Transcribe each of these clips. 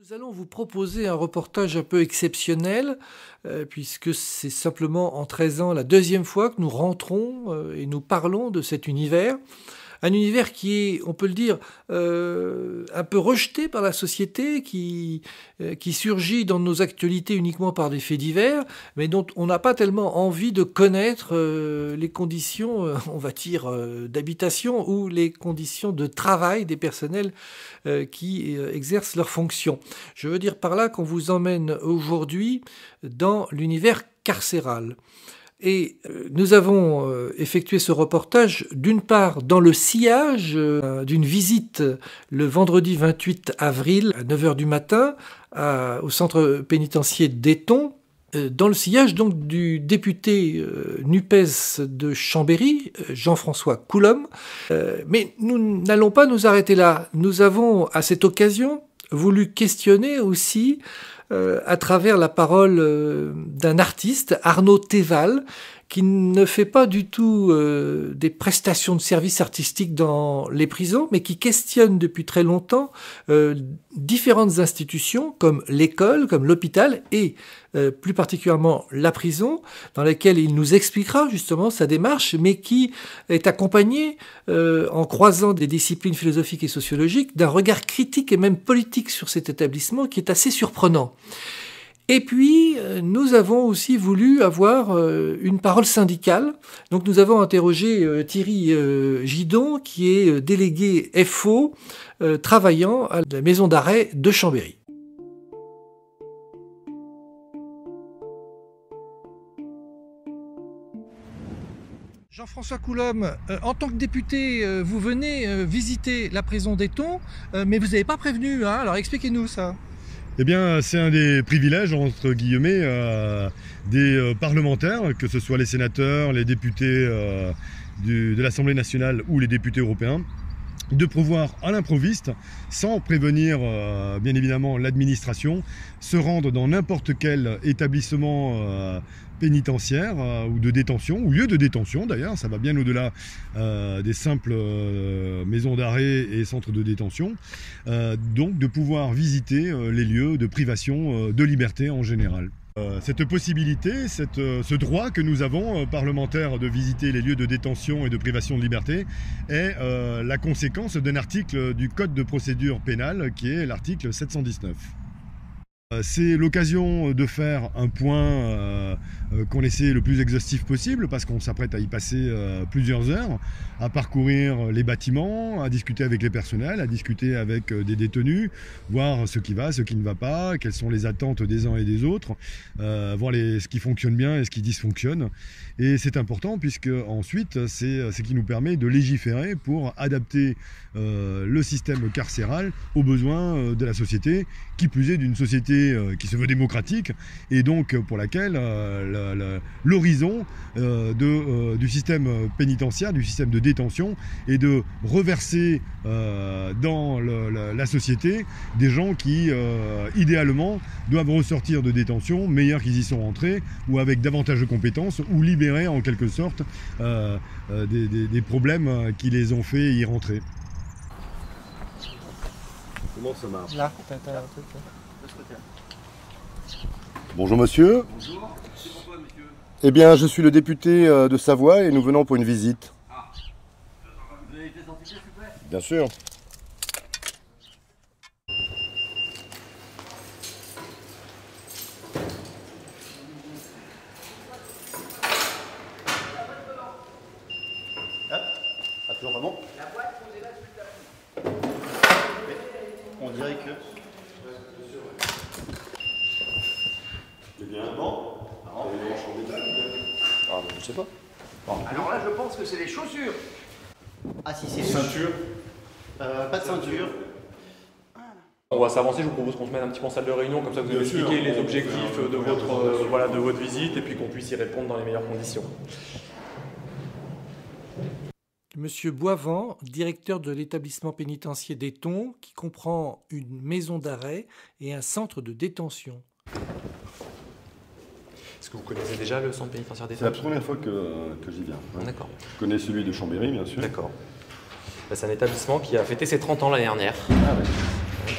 Nous allons vous proposer un reportage un peu exceptionnel, puisque c'est simplement en 13 ans la deuxième fois que nous rentrons et nous parlons de cet univers. Un univers qui est, on peut le dire, un peu rejeté par la société, qui surgit dans nos actualités uniquement par des faits divers, mais dont on n'a pas tellement envie de connaître les conditions, on va dire, d'habitation ou les conditions de travail des personnels qui exercent leurs fonctions. Je veux dire par là qu'on vous emmène aujourd'hui dans l'univers carcéral. Et nous avons effectué ce reportage d'une part dans le sillage d'une visite le vendredi 28 avril à 9h du matin au centre pénitentiaire d'Éton, dans le sillage donc du député NUPES de Chambéry, Jean-François Coulombe. Mais nous n'allons pas nous arrêter là. Nous avons à cette occasion voulu questionner aussi à travers la parole d'un artiste, Arnaud Théval, qui ne fait pas du tout des prestations de services artistiques dans les prisons, mais qui questionne depuis très longtemps différentes institutions, comme l'école, comme l'hôpital, et plus particulièrement la prison, dans laquelle il nous expliquera justement sa démarche, mais qui est accompagnée, en croisant des disciplines philosophiques et sociologiques, d'un regard critique et même politique sur cet établissement qui est assez surprenant. Et puis, nous avons aussi voulu avoir une parole syndicale. Donc, nous avons interrogé Thierry Gidon, qui est délégué FO, travaillant à la maison d'arrêt de Chambéry. Jean-François Coulombe, en tant que député, vous venez visiter la prison d'Éton, mais vous n'avez pas prévenu, hein? Alors expliquez-nous ça. Eh bien, c'est un des privilèges, entre guillemets, des parlementaires, que ce soit les sénateurs, les députés de l'Assemblée nationale ou les députés européens, de pouvoir, à l'improviste, sans prévenir bien évidemment l'administration, se rendre dans n'importe quel établissement pénitentiaire ou de détention, ou lieu de détention d'ailleurs, ça va bien au-delà des simples maisons d'arrêt et centres de détention, donc de pouvoir visiter les lieux de privation de liberté en général. Cette possibilité, ce droit que nous avons, parlementaires, de visiter les lieux de détention et de privation de liberté, est la conséquence d'un article du Code de procédure pénale qui est l'article 719. C'est l'occasion de faire un point qu'on essaie le plus exhaustif possible, parce qu'on s'apprête à y passer plusieurs heures, à parcourir les bâtiments, à discuter avec les personnels, à discuter avec des détenus, voir ce qui va, ce qui ne va pas, quelles sont les attentes des uns et des autres, voir ce qui fonctionne bien et ce qui dysfonctionne. Et c'est important puisque ensuite c'est ce qui nous permet de légiférer pour adapter le système carcéral aux besoins de la société, qui plus est d'une société qui se veut démocratique, et donc pour laquelle l'horizon du système pénitentiaire, du système de détention, est de reverser dans la société des gens qui idéalement doivent ressortir de détention meilleurs qu'ils y sont rentrés, ou avec davantage de compétences, ou libérer en quelque sorte des problèmes qui les ont fait y rentrer. Comment ça marche? Là, t'as un truc là. De ce côté-là. Bonjour monsieur. Bonjour. C'est pourquoi monsieur? Eh bien, je suis le député de Savoie et nous venons pour une visite. Ah. Vous avez été identifié, s'il vous plaît? Bien sûr. Ah, toujours pas bon? La boîte, posez-la sur le tapis. On dirait que... C'est bien bon. Non, mais en métal. Ah, je sais pas. Bon. Alors là, je pense que c'est les chaussures. Ah, si c'est... Ceinture. Pas de ceinture. On va s'avancer, je vous propose qu'on se mette un petit peu en salle de réunion, comme ça vous nous expliquez les objectifs de votre visite et puis qu'on puisse y répondre dans les meilleures conditions. Monsieur Boivant, directeur de l'établissement pénitentiaire d'Éton, qui comprend une maison d'arrêt et un centre de détention. Est-ce que vous connaissez déjà le centre pénitentiaire d'Éton? C'est la première fois que j'y viens. Ouais. D'accord. Je connais celui de Chambéry, bien sûr. D'accord. C'est un établissement qui a fêté ses 30 ans l'année dernière. Ah ouais.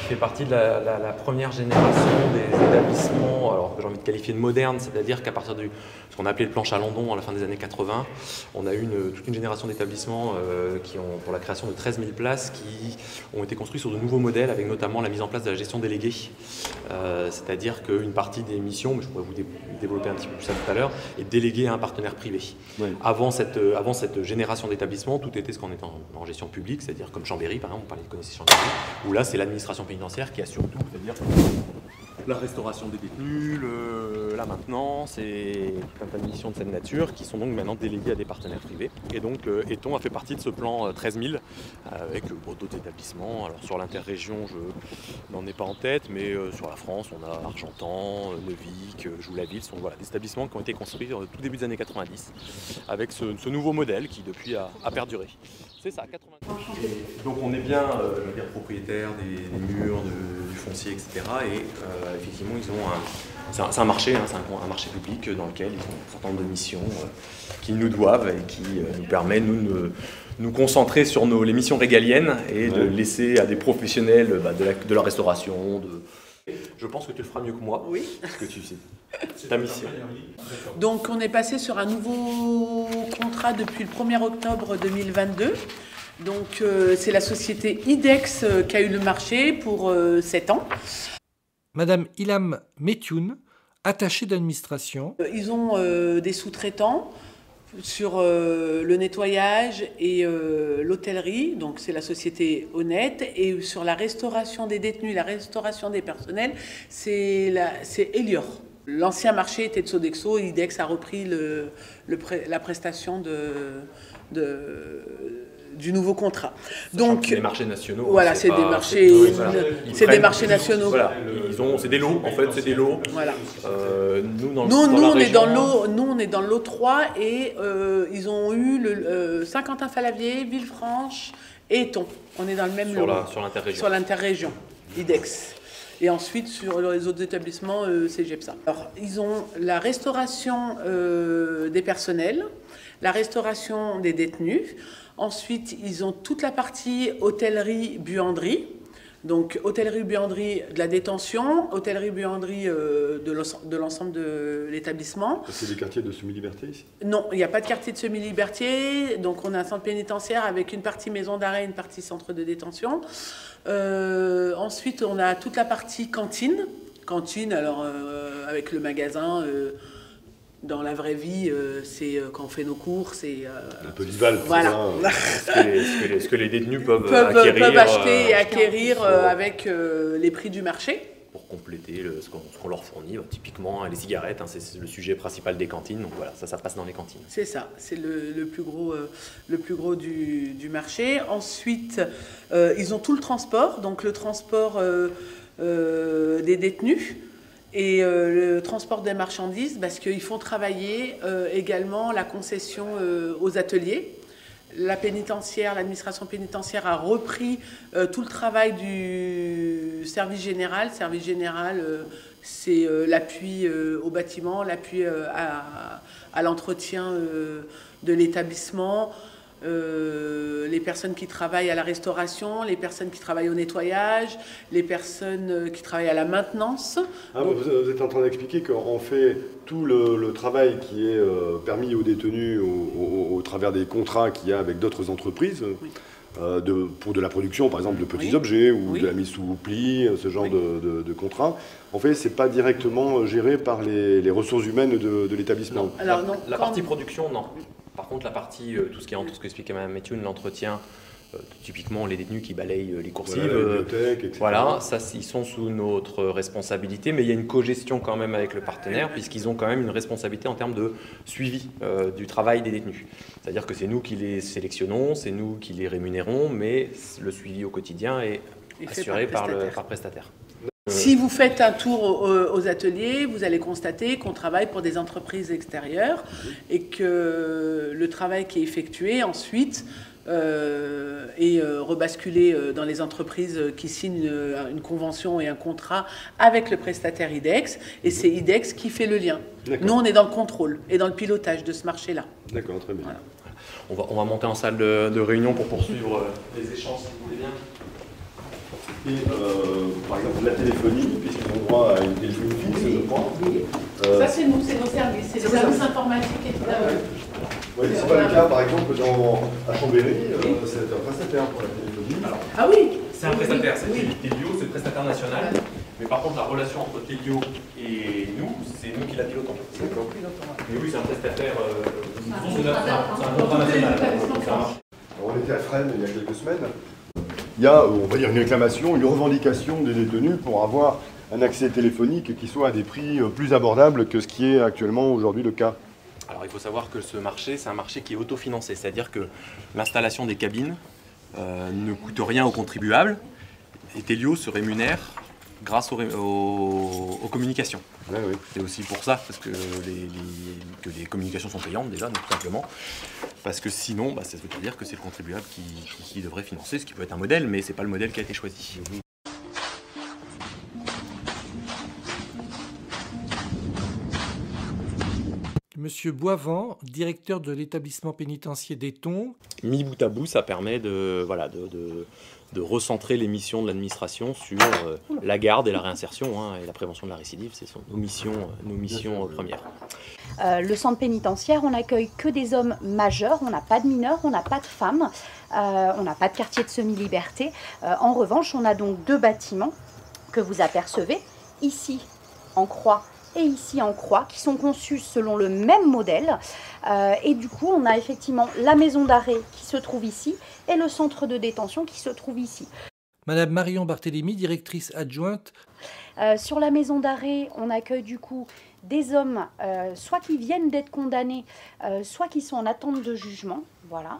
fait partie de la première génération des établissements, alors que j'ai envie de qualifier de modernes, c'est-à-dire qu'à partir de ce qu'on appelait le plan Chalandon à la fin des années 80, on a eu toute une génération d'établissements pour la création de 13 000 places qui ont été construits sur de nouveaux modèles, avec notamment la mise en place de la gestion déléguée, c'est-à-dire qu'une partie des missions, mais je pourrais vous développer un petit peu plus ça tout à l'heure, est déléguée à un partenaire privé. Ouais. Avant cette génération d'établissements, tout était ce qu'on est en gestion publique, c'est-à-dire comme Chambéry, par exemple, on parlait de connaissance Chambéry, où là c'est l'administration pénitentiaire qui assure tout, c'est-à-dire la restauration des détenus, la maintenance et tout un tas de missions de cette nature qui sont donc maintenant déléguées à des partenaires privés. Et donc Eton a fait partie de ce plan 13 000 avec d'autres établissements. Alors sur l'interrégion, je n'en ai pas en tête, mais sur la France, on a Argentan, Neuvic, Joux-la-Ville, sont voilà, des établissements qui ont été construits au tout début des années 90 avec ce nouveau modèle qui depuis a perduré. C'est ça, 90. Et donc on est bien je veux dire, propriétaire des murs, du foncier, etc. Et effectivement, ils ont c'est un marché, hein, c'est un marché public dans lequel ils ont un certain nombre de missions qu'ils nous doivent et qui nous permet de nous concentrer sur les missions régaliennes et de laisser à des professionnels de la restauration. Je pense que tu le feras mieux que moi, oui. Parce que tu sais, c'est ta mission. Donc on est passé sur un nouveau contrat depuis le 1er octobre 2022. Donc c'est la société IDEX qui a eu le marché pour 7 ans. Madame Ilham Metioun, attachée d'administration. Ils ont des sous-traitants sur le nettoyage et l'hôtellerie, donc c'est la société Honnête, et sur la restauration des détenus, la restauration des personnels, c'est Elior. L'ancien marché était de Sodexo, IDEX a repris la prestation du nouveau contrat. Donc des marchés nationaux. Voilà, c'est des marchés, des marchés nationaux. Voilà, c'est des lots en fait, c'est des lots. Voilà. Nous on est dans le lot 3 et ils ont eu Saint-Quentin-Falavier, Villefranche et Eton. On est dans le même lot. Sur l'interrégion, IDEX. Et ensuite, sur les autres établissements, c'est GEPSA. Alors, ils ont la restauration des personnels, la restauration des détenus. Ensuite, ils ont toute la partie hôtellerie-buanderie. Donc, hôtellerie-buanderie de la détention, hôtellerie-buanderie de l'ensemble de l'établissement. C'est des quartiers de semi-liberté ici? Non, il n'y a pas de quartier de semi-liberté. Donc, on a un centre pénitentiaire avec une partie maison d'arrêt et une partie centre de détention. Ensuite, on a toute la partie cantine. Cantine, alors avec le magasin... dans la vraie vie, c'est quand on fait nos courses, c'est... un peu d'Ival, voilà. Ce que les détenus peuvent acheter et acquérir avec les prix du marché. Pour compléter ce qu'on leur fournit, typiquement les cigarettes, hein, c'est le sujet principal des cantines, donc voilà, ça passe dans les cantines. C'est ça, c'est le plus gros du marché. Ensuite, ils ont tout le transport, donc le transport des détenus, et le transport des marchandises, parce qu'ils font travailler également la concession aux ateliers. La pénitentiaire, l'administration pénitentiaire a repris tout le travail du service général. Service général, c'est l'appui au bâtiment, l'appui à l'entretien de l'établissement, les personnes qui travaillent à la restauration, les personnes qui travaillent au nettoyage, les personnes qui travaillent à la maintenance. Ah, donc, vous êtes en train d'expliquer qu'on fait tout le travail qui est permis aux détenus au travers des contrats qu'il y a avec d'autres entreprises, oui. Pour de la production, par exemple, de petits objets ou de la mise sous pli, ce genre de contrats. En fait, ce n'est pas directement géré par les ressources humaines de l'établissement. La partie production, non. Par contre, la partie, tout ce que expliquait Mme Metioun, l'entretien, typiquement les détenus qui balayent les coursives, la bibliothèque, etc. Voilà, ça, ils sont sous notre responsabilité, mais il y a une cogestion quand même avec le partenaire, puisqu'ils ont quand même une responsabilité en termes de suivi du travail des détenus. C'est-à-dire que c'est nous qui les sélectionnons, c'est nous qui les rémunérons, mais le suivi au quotidien est assuré par prestataire. Si vous faites un tour aux ateliers, vous allez constater qu'on travaille pour des entreprises extérieures et que le travail qui est effectué ensuite est rebasculé dans les entreprises qui signent une convention et un contrat avec le prestataire IDEX, et c'est IDEX qui fait le lien. Nous, on est dans le contrôle et dans le pilotage de ce marché-là. D'accord, très bien. Voilà. On va monter en salle de réunion pour poursuivre les échanges, si vous voulez bien. Et par exemple la téléphonie, puisqu'ils ont droit à une téléphonie fixe, je crois. Ça c'est nous, c'est nos services, c'est les services informatiques et tout. Oui, c'est pas le cas par exemple à Chambéry, c'est un prestataire pour la téléphonie. Alors, ah oui, c'est un prestataire, c'est Telio, c'est le prestataire national. Mais par contre, la relation entre Telio et nous, c'est nous qui la pilotons. D'accord. Mais oui, c'est un prestataire, c'est un contrat national. On était à Fresnes il y a quelques semaines. Il y a, on va dire, une réclamation, une revendication des détenus pour avoir un accès téléphonique qui soit à des prix plus abordables que ce qui est actuellement aujourd'hui le cas. Alors il faut savoir que ce marché, c'est un marché qui est autofinancé, c'est-à-dire que l'installation des cabines ne coûte rien aux contribuables et Telio se rémunère grâce aux communications. Ouais, oui. C'est aussi pour ça, parce que les communications sont payantes déjà, tout simplement. Parce que sinon, ça veut dire que c'est le contribuable qui devrait financer, ce qui peut être un modèle, mais ce n'est pas le modèle qui a été choisi. Monsieur Boivant, directeur de l'établissement pénitentiaire d'Éton. Mis bout à bout, ça permet de recentrer les missions de l'administration sur la garde et la réinsertion et la prévention de la récidive. Ce sont nos missions premières. Le centre pénitentiaire, on n'accueille que des hommes majeurs, on n'a pas de mineurs, on n'a pas de femmes, on n'a pas de quartier de semi-liberté. En revanche, on a donc 2 bâtiments que vous apercevez, ici en croix et ici en croix, qui sont conçus selon le même modèle. Et du coup, on a effectivement la maison d'arrêt qui se trouve ici et le centre de détention qui se trouve ici. Madame Marion Barthélémy, directrice adjointe. Sur la maison d'arrêt, on accueille du coup des hommes, soit qui viennent d'être condamnés, soit qui sont en attente de jugement, voilà.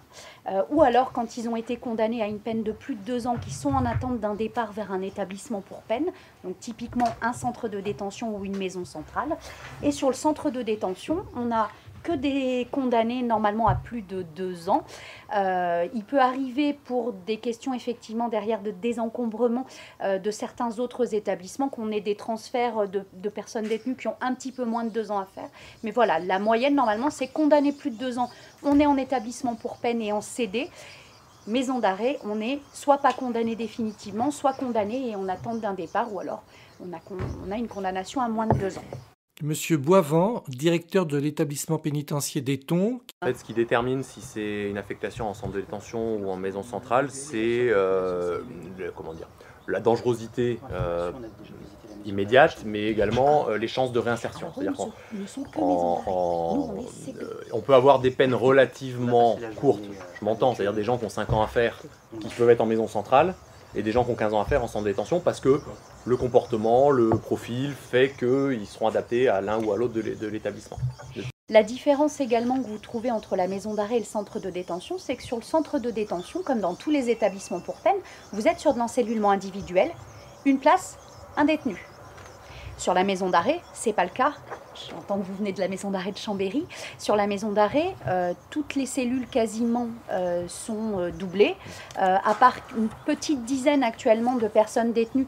Ou alors quand ils ont été condamnés à une peine de plus de 2 ans, qui sont en attente d'un départ vers un établissement pour peine, donc typiquement un centre de détention ou une maison centrale. Et sur le centre de détention, on a que des condamnés normalement à plus de 2 ans. Il peut arriver pour des questions effectivement derrière de désencombrement de certains autres établissements qu'on ait des transferts de personnes détenues qui ont un petit peu moins de 2 ans à faire. Mais voilà, la moyenne normalement c'est condamné plus de 2 ans. On est en établissement pour peine et en CD. Maison d'arrêt, on est soit pas condamné définitivement, soit condamné et on attend d'un départ ou alors on a une condamnation à moins de 2 ans. Monsieur Boivant, directeur de l'établissement pénitentiaire d'Éton. En fait, ce qui détermine si c'est une affectation en centre de détention ou en maison centrale, c'est la dangerosité immédiate, mais également les chances de réinsertion. C'est-à-dire on peut avoir des peines relativement courtes, je m'entends, c'est-à-dire des gens qui ont 5 ans à faire, qui peuvent être en maison centrale, et des gens qui ont 15 ans à faire en centre de détention, parce que le comportement, le profil fait qu'ils seront adaptés à l'un ou à l'autre de l'établissement. La différence également que vous trouvez entre la maison d'arrêt et le centre de détention, c'est que sur le centre de détention, comme dans tous les établissements pour peine, vous êtes sur de l'encellulement individuel, une place, un détenu. Sur la maison d'arrêt, c'est pas le cas. J'entends que vous venez de la maison d'arrêt de Chambéry. Sur la maison d'arrêt, toutes les cellules quasiment sont doublées, à part une petite dizaine actuellement de personnes détenues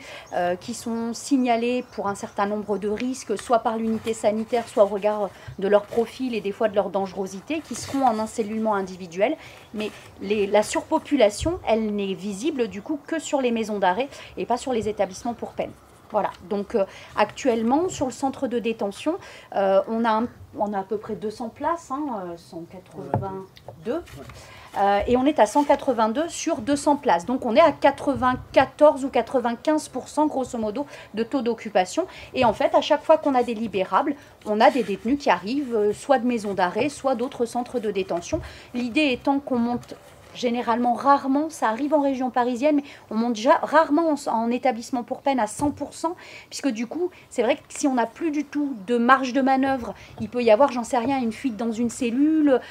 qui sont signalées pour un certain nombre de risques, soit par l'unité sanitaire, soit au regard de leur profil et des fois de leur dangerosité, qui seront en encellulement individuel. Mais la surpopulation, elle n'est visible du coup que sur les maisons d'arrêt et pas sur les établissements pour peine. Voilà, donc actuellement sur le centre de détention, on a à peu près 200 places, 182, et on est à 182 sur 200 places. Donc on est à 94 ou 95% grosso modo de taux d'occupation. Et en fait, à chaque fois qu'on a des libérables, on a des détenus qui arrivent soit de maisons d'arrêt, soit d'autres centres de détention. L'idée étant qu'on monte généralement, rarement, ça arrive en région parisienne, mais on monte rarement en établissement pour peine à 100%, puisque du coup, c'est vrai que si on n'a plus du tout de marge de manœuvre, il peut y avoir, j'en sais rien, une fuite dans une cellule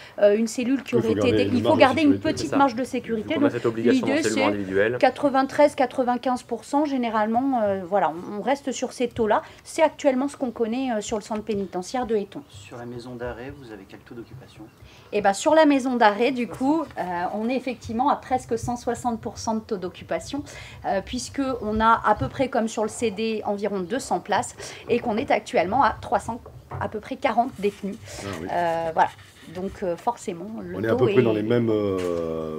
qui aurait été... Il faut garder une petite marge de sécurité. Donc cette obligation d'encellulement individuel. 93-95%, généralement, voilà, on reste sur ces taux-là. C'est actuellement ce qu'on connaît sur le centre pénitentiaire de Éton. Sur la maison d'arrêt, vous avez quel taux d'occupation ? Et bien sur la maison d'arrêt, du coup, on est effectivement à presque 160% de taux d'occupation, puisqu'on a à peu près comme sur le CD environ 200 places et qu'on est actuellement à 300, à peu près 40 détenus. Ah, oui. Voilà. Donc forcément, le On est à peu près dans les mêmes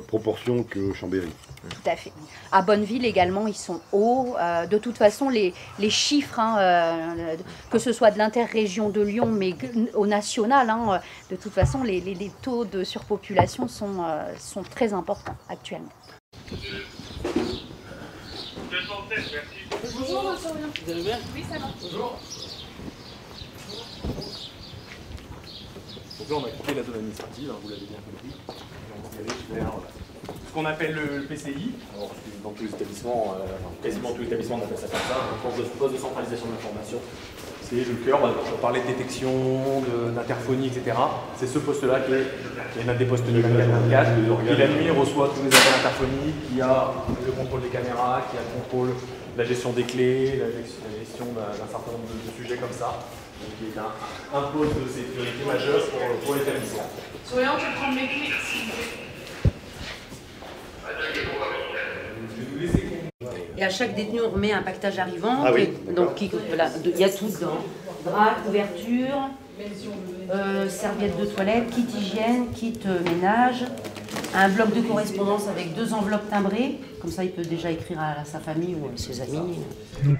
proportions que Chambéry. Tout à fait. À Bonneville également, ils sont hauts. De toute façon, les chiffres, que ce soit de l'interrégion de Lyon, mais au national, de toute façon, les taux de surpopulation sont très importants actuellement. Bonjour, vous allez bien? Oui, ça va. Bonjour. Donc là, on a quitté la zone administrative, vous l'avez bien compris. On va aller vers ce qu'on appelle le PCI. Alors, dans tous les établissements, quasiment tous les établissements, on appelle ça comme ça, un poste de centralisation de l'information. C'est le cœur, on parlait de détection, d'interphonie, etc. C'est ce poste-là qui est l'un des postes numéro 24, qui la nuit reçoit tous les appels d'interphonie, qui a le contrôle des caméras, qui a le contrôle de la gestion des clés, la gestion d'un certain nombre de sujets comme ça. Donc, qui est un poste de sécurité majeur pour l'établissement. Soyons, je vais prendre mes clés, s'il vous plaît. Et à chaque détenu, on remet un pactage arrivant. Ah oui, donc, voilà, il y a tout dedans. Drap, couverture, serviette de toilette, kit hygiène, kit ménage, un bloc de correspondance avec 2 enveloppes timbrées. Comme ça, il peut déjà écrire à sa famille ou à ses amis. Donc,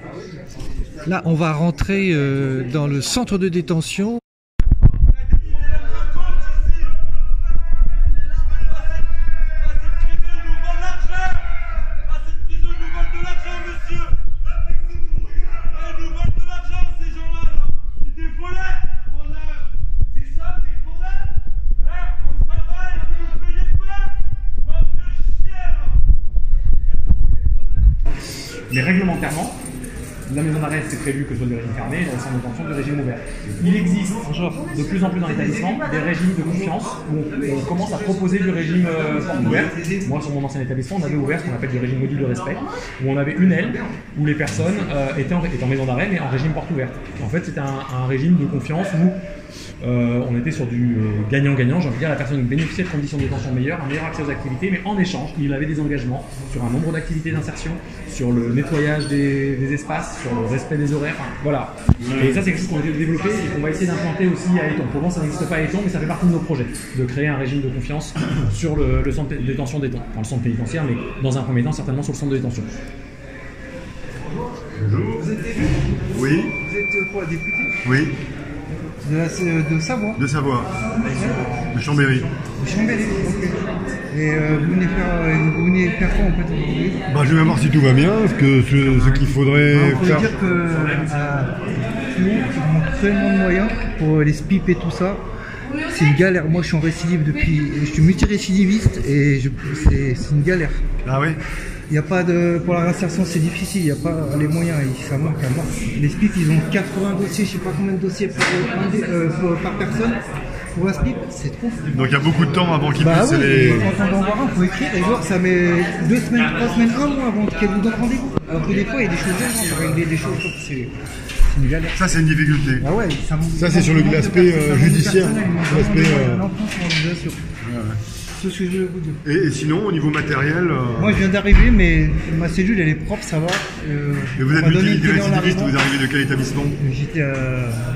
là, on va rentrer dans le centre de détention. Mais réglementairement, la maison d'arrêt, c'est prévu que ce soit du régime fermé, dans les centres de détention du régime ouvert. Il existe de plus en plus dans l'établissement des régimes de confiance où on commence à proposer du régime porte ouverte. Moi, sur mon ancien établissement, on avait ouvert ce qu'on appelle du régime module de respect, où on avait une aile où les personnes étaient en maison d'arrêt, mais en régime porte ouverte. En fait, c'était un régime de confiance où on était sur du gagnant-gagnant, j'ai envie de dire, la personne bénéficiait de conditions de détention meilleures, un meilleur accès aux activités, mais en échange, il avait des engagements sur un nombre d'activités d'insertion, sur le nettoyage des espaces, sur le respect des horaires, enfin, voilà. Et ça, c'est quelque chose qu'on a développé et qu'on va essayer d'implanter aussi à Éton. Pour le moment, ça n'existe pas à Éton, mais ça fait partie de nos projets, de créer un régime de confiance sur le centre de détention d'Éton. Enfin, le centre pénitentiaire, mais dans un premier temps, certainement sur le centre de détention. Bonjour. Vous êtes élu? Oui. Vous êtes quoi, député? Oui. De Savoie? De Savoie. De Chambéry. De Chambéry, ok. Et vous venez faire quoi en fait aujourd'hui? Bah, je vais voir si tout va bien, ce qu'il faudrait On pourrait faire. dire que nous, qui manque tellement de moyens pour les SPIP et tout ça, c'est une galère. Moi je suis en récidive je suis multirécidiviste et c'est une galère. Ah oui. Il n'y a pas de. Pour la réinsertion, c'est difficile, il n'y a pas les moyens, ça manque à mort. Les SPIP, ils ont 80 dossiers, je ne sais pas combien de dossiers par personne. Pour un SPIP, c'est trop. Donc il y a beaucoup de temps avant qu'ils Bah puissent oui, les. quand on en voir un, il faut écrire, et genre ça met 2 semaines, 3 semaines, 1 mois avant qu'elle vous donne rendez-vous. Alors que des fois, il y a des choses urgentes pour régler des choses, c'est une galère. Ça, c'est une difficulté. Ah ouais, Ça, c'est sur l'aspect judiciaire. L'aspect. C'est ce que je voulais vous dire. Et sinon, au niveau matériel. Moi, je viens d'arriver, mais ma cellule, elle est propre, ça va. Et vous êtes multirécidiviste, vous arrivez de quel établissement? J'étais à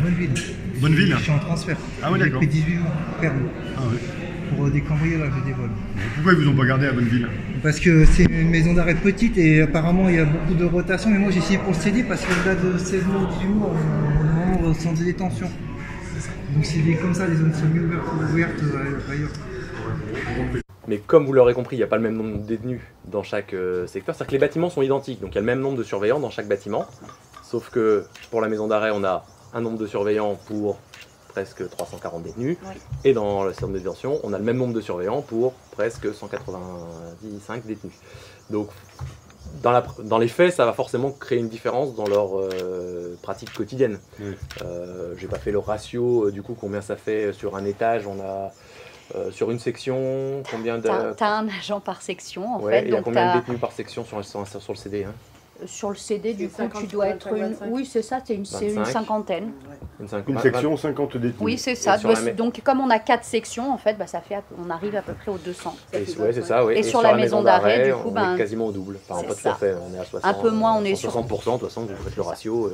Bonneville. Bonneville? Je suis en transfert. Ah ouais, d'accord. J'ai pris 18 jours permis. Ah ouais. Pour des cambriolages et des vols. Pourquoi ils vous ont pas gardé à Bonneville? Parce que c'est une maison d'arrêt petite et apparemment il y a beaucoup de rotation. Mais moi j'ai essayé pour le CD parce qu'au-delà de 16 mois ou 18 mois, on est au centre de détention. Donc c'est comme ça, les zones sont mieux ouvertes ailleurs. Mais comme vous l'aurez compris, il n'y a pas le même nombre de détenus dans chaque secteur. C'est-à-dire que les bâtiments sont identiques, donc il y a le même nombre de surveillants dans chaque bâtiment. Sauf que pour la maison d'arrêt, on a un nombre de surveillants pour presque 340 détenus. Oui. Et dans le centre de détention, on a le même nombre de surveillants pour presque 195 détenus. Donc dans les faits, ça va forcément créer une différence dans leur pratique quotidienne. Oui. J'ai pas fait le ratio, du coup, combien ça fait sur un étage. On a sur une section, combien de... T'as un agent par section, en ouais, fait. Il y a combien de détenus par section sur le CD, hein? Sur le CD, du coup, 50, tu dois être 25. Oui, c'est ça, c'est une 25. cinquantaine. Une section, 50 détenus. Oui, c'est ça. sur la Donc, comme on a 4 sections, en fait, ça fait, on arrive à peu près aux 200. Ouais, c'est ça, oui. Et sur la maison d'arrêt, du coup, on est quasiment au double. Enfin, pas tout à fait, on est à 60. Un peu moins, on est sur 60%, de toute façon, vous faites le ratio.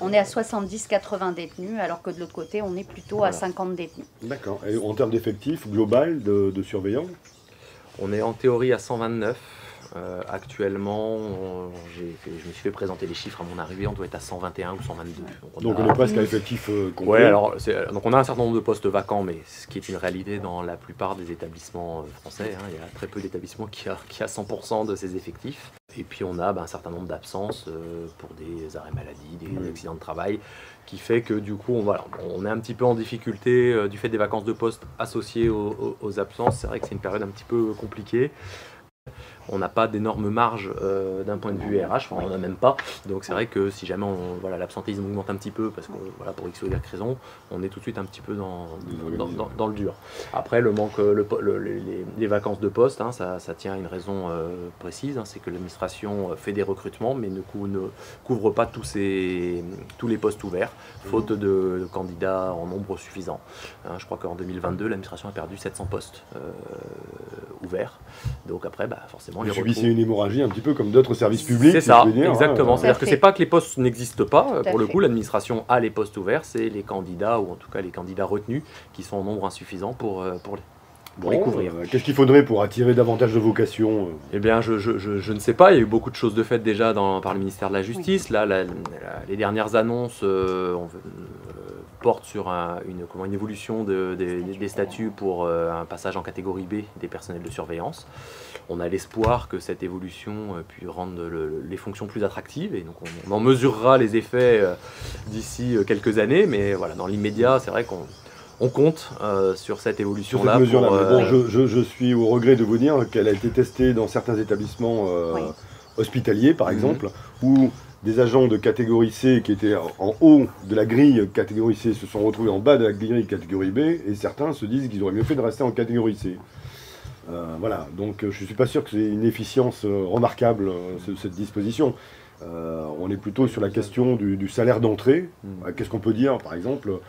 On est à 70-80 détenus, alors que de l'autre côté, on est plutôt à 50 détenus. D'accord. Et en termes d'effectifs global de surveillants? On est en théorie à 129. Actuellement, je me suis fait présenter les chiffres à mon arrivée, on doit être à 121 ou 122. Donc on est presque à effectif complet. Ouais, alors donc on a un certain nombre de postes vacants, mais ce qui est une réalité dans la plupart des établissements français. Il y a très peu d'établissements qui a 100% de ces effectifs. Et puis on a un certain nombre d'absences pour des arrêts maladie, des accidents de travail, qui fait que du coup on est un petit peu en difficulté du fait des vacances de poste associées aux absences. C'est vrai que c'est une période un petit peu compliquée. On n'a pas d'énormes marges d'un point de vue RH, on n'en a même pas. Donc c'est vrai que si jamais l'absentéisme augmente un petit peu, parce que pour X ou Y raison, on est tout de suite un petit peu dans le dur. Après, le manque, les vacances de poste, ça tient à une raison précise, c'est que l'administration fait des recrutements, mais ne couvre pas tous les postes ouverts, faute de candidats en nombre suffisant. Je crois qu'en 2022, l'administration a perdu 700 postes ouverts. Donc après, forcément, vous subissez une hémorragie un petit peu comme d'autres services publics. C'est ça, exactement. C'est-à-dire que c'est pas que les postes n'existent pas. Pour le coup, l'administration a les postes ouverts, c'est les candidats, ou en tout cas les candidats retenus, qui sont en nombre insuffisant pour les couvrir. Qu'est-ce qu'il faudrait pour attirer davantage de vocations? Eh bien, je ne sais pas. Il y a eu beaucoup de choses de faites déjà par le ministère de la Justice. Là, les dernières annonces portent sur une évolution des statuts pour un passage en catégorie B des personnels de surveillance. On a l'espoir que cette évolution puisse rendre les fonctions plus attractives, et donc on en mesurera les effets d'ici quelques années. Mais voilà, dans l'immédiat, c'est vrai qu'on compte sur cette évolution-là. Je suis au regret de vous dire qu'elle a été testée dans certains établissements hospitaliers, par exemple, où des agents de catégorie C qui étaient en haut de la grille catégorie C se sont retrouvés en bas de la grille catégorie B, et certains se disent qu'ils auraient mieux fait de rester en catégorie C. Voilà, donc je ne suis pas sûr que c'est une efficience remarquable, cette disposition. On est plutôt sur la question du salaire d'entrée. Qu'est-ce qu'on peut dire, par exemple,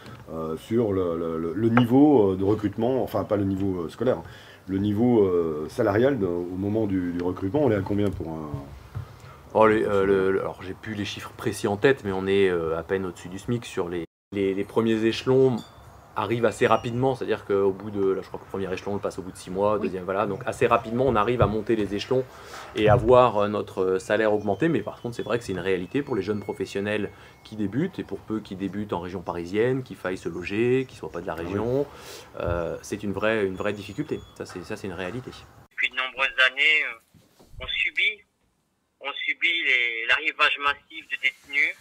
sur le niveau de recrutement, enfin pas le niveau scolaire, le niveau salarial au moment du recrutement, on est à combien pour un... Alors j'ai plus les chiffres précis en tête, mais on est à peine au-dessus du SMIC sur les premiers échelons. Arrive assez rapidement, c'est-à-dire qu'au bout de, là, je crois que le premier échelon on le passe au bout de 6 mois, deuxième, voilà, donc assez rapidement on arrive à monter les échelons et à voir notre salaire augmenter. Mais par contre c'est vrai que c'est une réalité pour les jeunes professionnels qui débutent, et pour peu qui débutent en région parisienne, qui faillent se loger, qui ne soient pas de la région, c'est une vraie difficulté, ça c'est une réalité. Depuis de nombreuses années, on subit l'arrivage massif de détenus,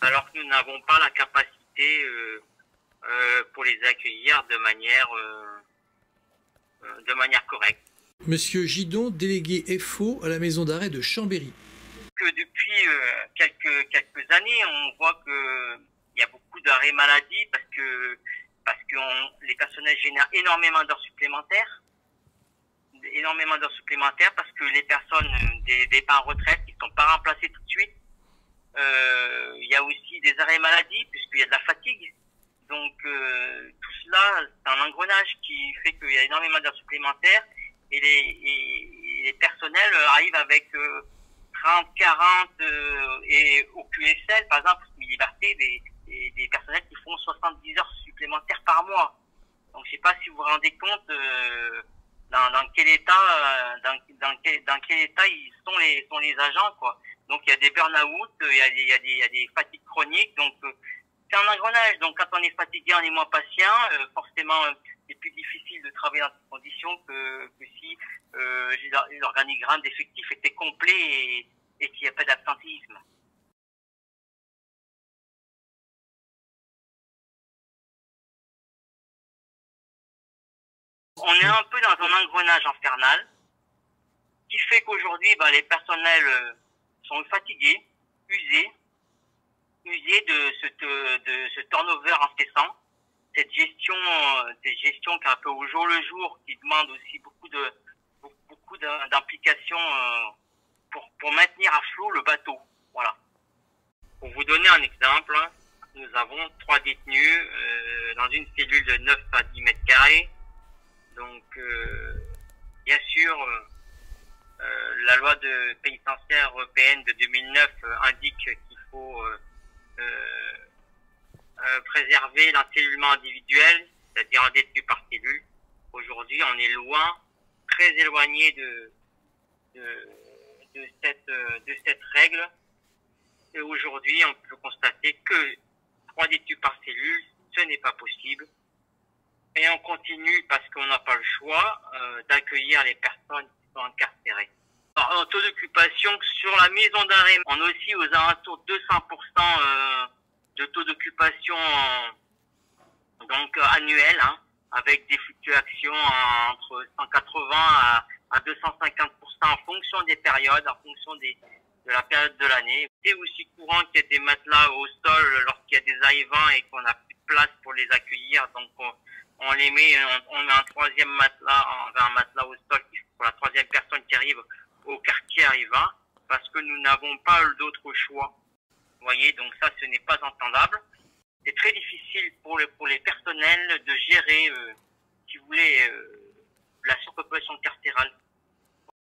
alors que nous n'avons pas la capacité pour les accueillir de manière correcte. Monsieur Gidon, délégué FO à la maison d'arrêt de Chambéry. Que depuis quelques années, on voit qu'il y a beaucoup d'arrêts maladie parce que les personnels génèrent énormément d'heures supplémentaires parce que les personnes des départs en retraite qui ne sont pas remplacées tout de suite. Il y a aussi des arrêts maladie puisqu'il y a de la fatigue. Donc tout cela, c'est un engrenage qui fait qu'il y a énormément d'heures supplémentaires, et les personnels arrivent avec 30, 40 et au QSL, par exemple, Liberté, des personnels qui font 70 heures supplémentaires par mois. Donc je ne sais pas si vous vous rendez compte dans quel état ils sont les agents, quoi. Donc il y a des burn-out, il y a des fatigues chroniques, donc c'est un engrenage. Donc quand on est fatigué, on est moins patient, forcément c'est plus difficile de travailler dans ces conditions que si l'organigramme d'effectifs était complet et qu'il n'y a pas d'absentéisme. On est un peu dans un engrenage infernal qui fait qu'aujourd'hui, les personnels sont fatigués, usés de ce turnover incessant, cette gestion qui est un peu au jour le jour, qui demande aussi beaucoup d'implication pour maintenir à flot le bateau. Voilà. Pour vous donner un exemple, hein, nous avons 3 détenus dans une cellule de 9 à 10 mètres carrés. Donc, bien sûr, la loi de pénitentiaire européenne de 2009 indique qu'il faut préserver l'encellulement individuel, c'est-à-dire un détenu par cellule. Aujourd'hui, on est loin, très éloigné de cette règle. Et aujourd'hui, on peut constater que 3 détenus par cellule, ce n'est pas possible. Et on continue, parce qu'on n'a pas le choix, d'accueillir les personnes qui sont incarcérées. Alors, en taux d'occupation, sur la maison d'arrêt, on est aussi aux alentours de 200% de taux d'occupation donc annuel, hein, avec des fluctuations entre 180 à 250% en fonction des périodes, en fonction de la période de l'année. C'est aussi courant qu'il y ait des matelas au sol lorsqu'il y a des arrivants et qu'on n'a plus de place pour les accueillir. Donc on les met, on met un 3e matelas, un matelas au sol pour la 3e personne qui arrive au quartier arrivant, parce que nous n'avons pas d'autre choix. Vous voyez, donc ça, ce n'est pas entendable. C'est très difficile pour les personnels de gérer, si vous voulez, la surpopulation carcérale.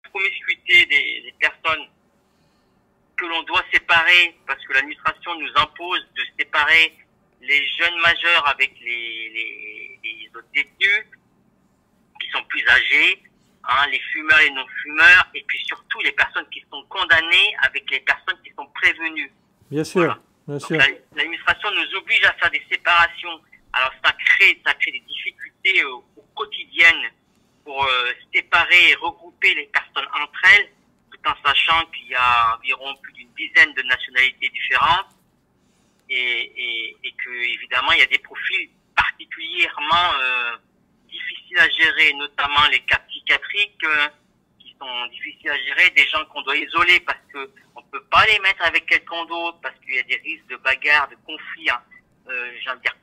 La promiscuité des personnes que l'on doit séparer, parce que l'administration nous impose de séparer les jeunes majeurs avec les autres détenus, qui sont plus âgés, hein, les fumeurs et non-fumeurs, et puis surtout les personnes qui sont condamnées avec les personnes qui sont prévenues. Bien sûr, voilà. Bien sûr. L'administration nous oblige à faire des séparations. Alors ça crée des difficultés quotidiennes pour séparer et regrouper les personnes entre elles, tout en sachant qu'il y a environ plus d'une dizaine de nationalités différentes et que évidemment il y a des profils particulièrement difficiles à gérer, notamment les cas psychiatriques qui sont difficiles à gérer, des gens qu'on doit isoler parce que on peut pas les mettre avec quelqu'un d'autre parce qu'il y a des risques de bagarre, de conflits, hein, j'ai envie de dire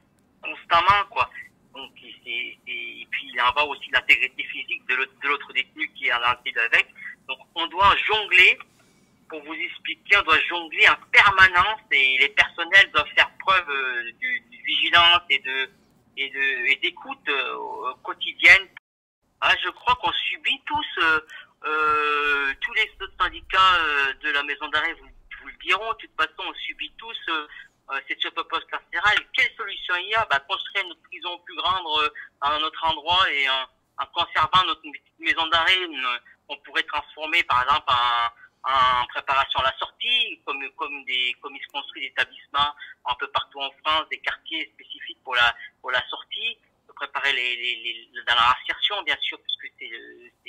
constamment, quoi. Donc et puis il en va aussi de l'intégrité physique de l'autre détenu qui est à l'intérieur avec. Donc on doit jongler, pour vous expliquer, on doit jongler en permanence et les personnels doivent faire preuve de vigilance et d'écoute quotidienne. Ah, je crois qu'on subit tous les autres syndicats de la maison d'arrêt vous le diront. De toute façon, on subit tous cette surpopulation carcérale. Quelle solution il y a? Construire notre prison plus grande à un autre endroit et en conservant notre maison d'arrêt, on pourrait transformer par exemple en préparation à la sortie, comme il se construit des établissements un peu partout en France, des quartiers spécifiques pour la sortie, préparer dans la réinsertion bien sûr, puisque c'est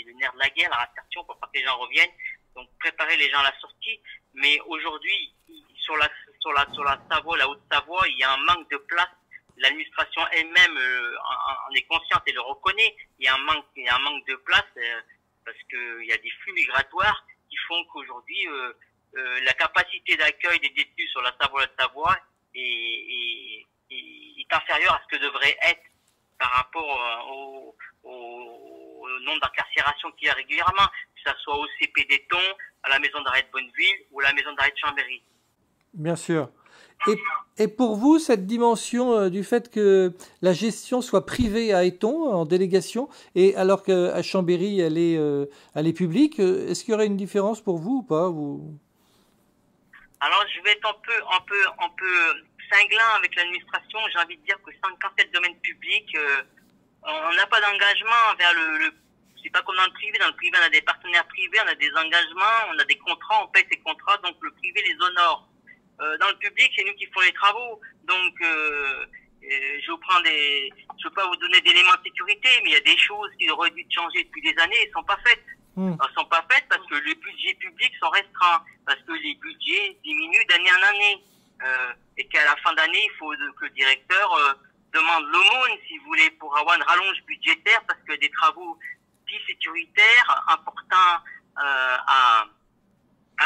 le nerf de la guerre, la réinsertion, pour pas que les gens reviennent. Donc préparer les gens à la sortie. Mais aujourd'hui, sur la Savoie, la Haute-Savoie, il y a un manque de place. L'administration elle-même en est consciente et le reconnaît. Il y a un manque de place parce qu'il y a des flux migratoires qui font qu'aujourd'hui la capacité d'accueil des détenus sur la Savoie est inférieure à ce que devrait être par rapport au nombre d'incarcérations qu'il y a régulièrement, que ce soit au CP d'Éton, à la maison d'arrêt de Bonneville ou à la maison d'arrêt de Chambéry. Bien sûr. Et pour vous, cette dimension du fait que la gestion soit privée à Éton, en délégation, et alors qu'à Chambéry, elle est publique, est-ce qu'il y aurait une différence pour vous ou pas Alors, je vais être un peu cinglant avec l'administration. J'ai envie de dire que quand c'est le domaine public, on n'a pas d'engagement vers c'est pas comme dans le privé. Dans le privé, on a des partenaires privés, on a des engagements, on a des contrats, on paye ces contrats, donc le privé les honore. Dans le public, c'est nous qui faisons les travaux. Donc, je veux pas vous donner d'éléments de sécurité, mais il y a des choses qui auraient dû changer depuis des années et ne sont pas faites. Elles sont pas faites parce que les budgets publics sont restreints, parce que les budgets diminuent d'année en année. Et qu'à la fin d'année, il faut que le directeur demande l'aumône, si vous voulez, pour avoir une rallonge budgétaire, parce que des travaux dits sécuritaires importants à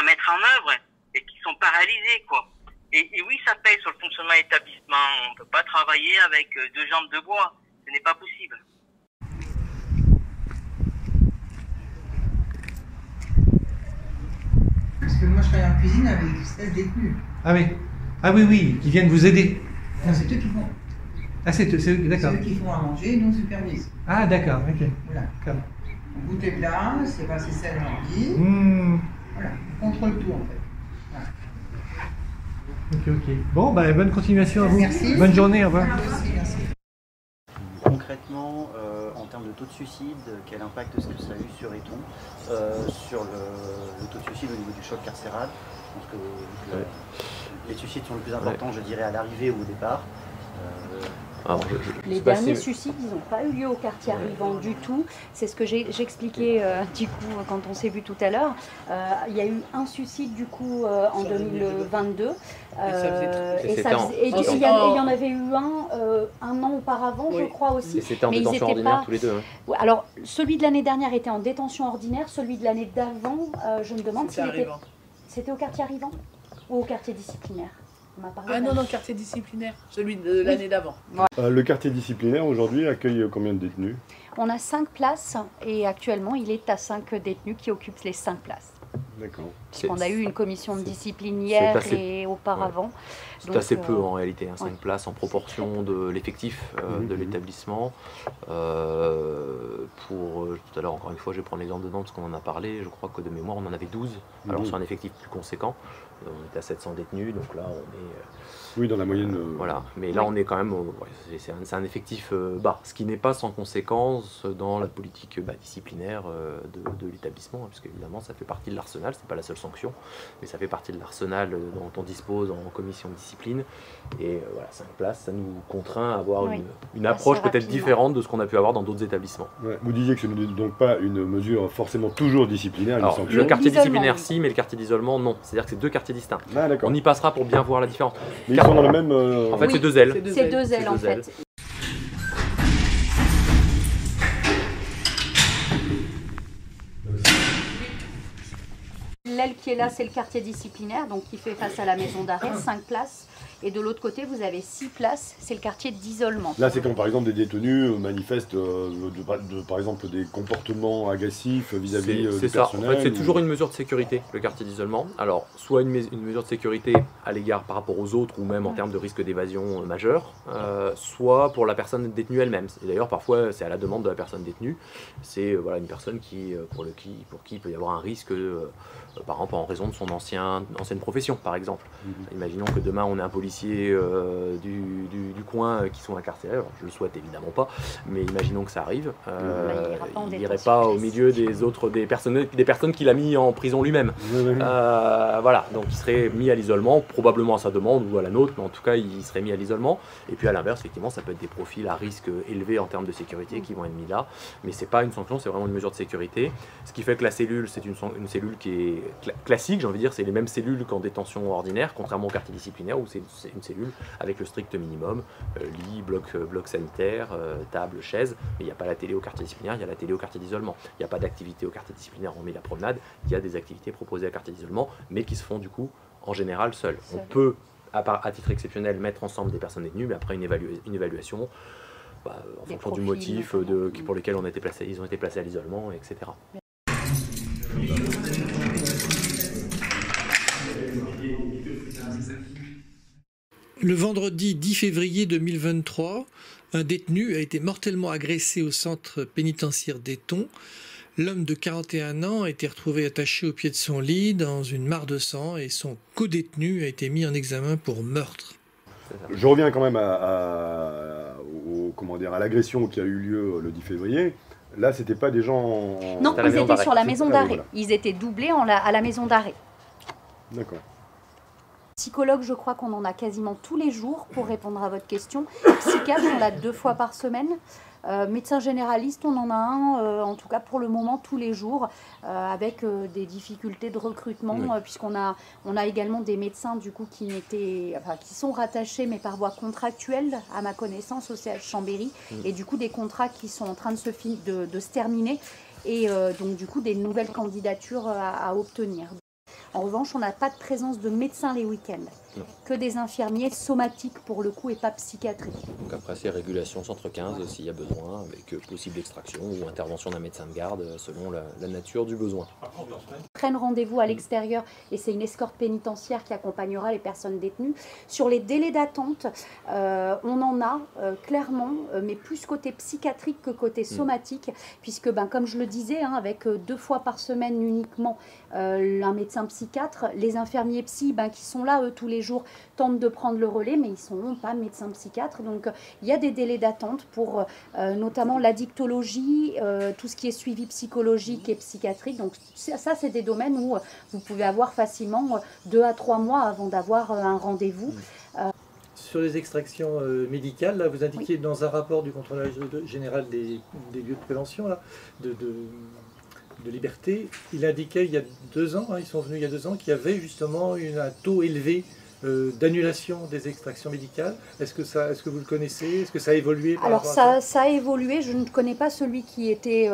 mettre en œuvre et qui sont paralysés, quoi. Et oui, ça paye sur le fonctionnement de l'établissement. On ne peut pas travailler avec 2 jambes de bois. Ce n'est pas possible. cuisine avec 16 détenus. Ah oui. Ah oui, oui, qui viennent vous aider. Non, c'est eux qui font. Ah, c'est eux, d'accord. C'est eux qui font à manger, nous on supervise. Ah, d'accord, ok. Voilà. D'accord. On goûte les plats, c'est passé sel mardi. Voilà, on contrôle tout en fait. Voilà. Ok. Bon, bah, bonne continuation à vous. Merci. Bonne journée, au revoir. Merci. Concrètement, en termes de taux de suicide, quel impact est-ce que ça a eu sur Éton, sur le taux de suicide au niveau du choc carcéral? Je pense que les suicides sont le plus importants, je dirais, à l'arrivée ou au départ. Les derniers suicides, ils n'ont pas eu lieu au quartier arrivant du tout. C'est ce que j'expliquais du coup quand on s'est vu tout à l'heure. Il y a eu un suicide du coup en 2022. Et il y en avait eu un an auparavant, je crois aussi. Et c'était en détention ordinaire tous les deux. Hein. Alors celui de l'année dernière était en détention ordinaire, celui de l'année d'avant, je me demande s'il était... C'était au quartier arrivant ou au quartier disciplinaire? Ah non, quartier disciplinaire, celui de l'année d'avant. Le quartier disciplinaire aujourd'hui accueille combien de détenus? On a 5 places et actuellement il est à 5 détenus qui occupent les 5 places. D'accord. On a eu une commission de discipline hier et auparavant. C'est assez peu en réalité, 5 places en proportion de l'effectif de l'établissement. Tout à l'heure, encore une fois, je vais prendre l'exemple de Nantes parce qu'on en a parlé. Je crois que de mémoire, on en avait 12. Alors sur un effectif plus conséquent, on est à 700 détenus, donc là on est... Oui, dans la moyenne... Voilà, mais là on est quand même... c'est un effectif bas, ce qui n'est pas sans conséquence dans la politique disciplinaire de l'établissement, puisque évidemment ça fait partie de l'arsenal, c'est pas la seule sanction, mais ça fait partie de l'arsenal dont on dispose en commission de discipline. Et voilà, 5 places, ça nous contraint à avoir une approche peut-être différente de ce qu'on a pu avoir dans d'autres établissements. Ouais, vous disiez que ce n'est donc pas une mesure forcément toujours disciplinaire. Alors, le quartier disciplinaire, si, mais le quartier d'isolement, non. C'est-à-dire que c'est 2 quartiers distincts. Ah, on y passera pour bien voir la différence. Mais ils sont dans le même... En fait, c'est 2 ailes. C'est 2 ailes, en fait. L'aile qui est là, c'est le quartier disciplinaire, donc qui fait face à la maison d'arrêt, 5 places. Et de l'autre côté, vous avez 6 places, c'est le quartier d'isolement. Là, c'est quand par exemple des détenus manifestent par exemple des comportements agressifs vis-à-vis du personnel. En fait, c'est toujours une mesure de sécurité, le quartier d'isolement. Alors, soit une mesure de sécurité à l'égard par rapport aux autres ou même en termes de risque d'évasion majeur, soit pour la personne détenue elle-même. Et d'ailleurs, parfois, c'est à la demande de la personne détenue. C'est une personne pour qui il peut y avoir un risque, par exemple en raison de son ancienne profession, par exemple. Imaginons que demain, on est un policier du coin qui sont incarcérés. Alors, je le souhaite évidemment pas, mais imaginons que ça arrive. Il n'irait pas au milieu des personnes qu'il a mis en prison lui-même. Voilà, donc il serait mis à l'isolement, probablement à sa demande ou à la nôtre, mais en tout cas il serait mis à l'isolement. Et puis à l'inverse, effectivement, ça peut être des profils à risque élevé en termes de sécurité qui vont être mis là, mais c'est pas une sanction, c'est vraiment une mesure de sécurité. Ce qui fait que la cellule, c'est une cellule qui est classique, j'ai envie de dire, c'est les mêmes cellules qu'en détention ordinaire, contrairement au quartier disciplinaire où c'est une cellule avec le strict minimum, lit, bloc sanitaire, table, chaise, mais il n'y a pas la télé au quartier disciplinaire, il y a la télé au quartier d'isolement. Il n'y a pas d'activité au quartier disciplinaire, hormis la promenade, il y a des activités proposées à quartier d'isolement, mais qui se font du coup en général seules. On peut, à titre exceptionnel, mettre ensemble des personnes détenues, mais après une évaluation, en fonction du motif pour lequel ils ont été placés à l'isolement, etc. Le vendredi 10 février 2023, un détenu a été mortellement agressé au centre pénitentiaire d'Éton. L'homme de 41 ans a été retrouvé attaché au pied de son lit dans une mare de sang et son codétenu a été mis en examen pour meurtre. Je reviens quand même à l'agression qui a eu lieu le 10 février. Là, c'était pas des gens... Non, ils étaient sur la maison d'arrêt. Voilà. Ils étaient doublés à la maison d'arrêt. D'accord. Psychologue, je crois qu'on en a quasiment tous les jours pour répondre à votre question. Psychiatre, on l'a 2 fois par semaine. Médecin généraliste, on en a un, en tout cas pour le moment, tous les jours, avec des difficultés de recrutement, puisqu'on a également des médecins du coup qui sont rattachés, mais par voie contractuelle, à ma connaissance, au CH Chambéry, et du coup des contrats qui sont en train de se terminer, et donc du coup des nouvelles candidatures à obtenir. En revanche, on n'a pas de présence de médecins les week-ends. que des infirmiers somatiques pour le coup et pas psychiatriques. Donc après c'est régulation centre 15 s'il y a besoin, avec possible extraction ou intervention d'un médecin de garde selon la nature du besoin. Prennent rendez-vous à l'extérieur et c'est une escorte pénitentiaire qui accompagnera les personnes détenues. Sur les délais d'attente, on en a clairement, mais plus côté psychiatrique que côté somatique, puisque comme je le disais, avec 2 fois par semaine uniquement un médecin psychiatre, les infirmiers psy qui sont là eux tous les jours tentent de prendre le relais, mais ils ne sont pas médecins psychiatres. Donc il y a des délais d'attente pour notamment l'addictologie, tout ce qui est suivi psychologique et psychiatrique. Donc ça c'est des domaines où vous pouvez avoir facilement 2 à 3 mois avant d'avoir un rendez-vous. Sur les extractions médicales, là, vous indiquiez dans un rapport du contrôleur général des lieux de prévention là, de liberté, il indiquait il y a 2 ans, ils sont venus il y a 2 ans, qu'il y avait justement un taux élevé d'annulation des extractions médicales. Est-ce que vous le connaissez? Est-ce que ça a évolué? Alors ça a évolué, je ne connais pas celui qui était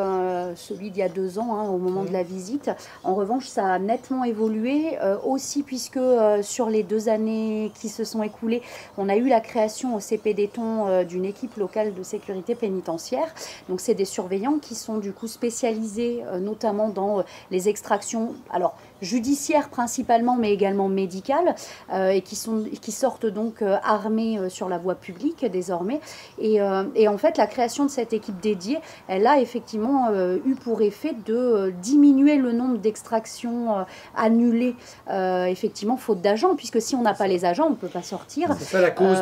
celui d'il y a 2 ans au moment de la visite. En revanche, ça a nettement évolué, aussi puisque sur les 2 années qui se sont écoulées, on a eu la création au CP d'Éton d'une équipe locale de sécurité pénitentiaire. Donc c'est des surveillants qui sont du coup spécialisés notamment dans les extractions, alors judiciaires principalement, mais également médicales, et qui sortent donc armés sur la voie publique désormais. Et en fait, la création de cette équipe dédiée, elle a effectivement eu pour effet de diminuer le nombre d'extractions annulées, effectivement, faute d'agents, puisque si on n'a pas les agents, on ne peut pas sortir. C'est ça la cause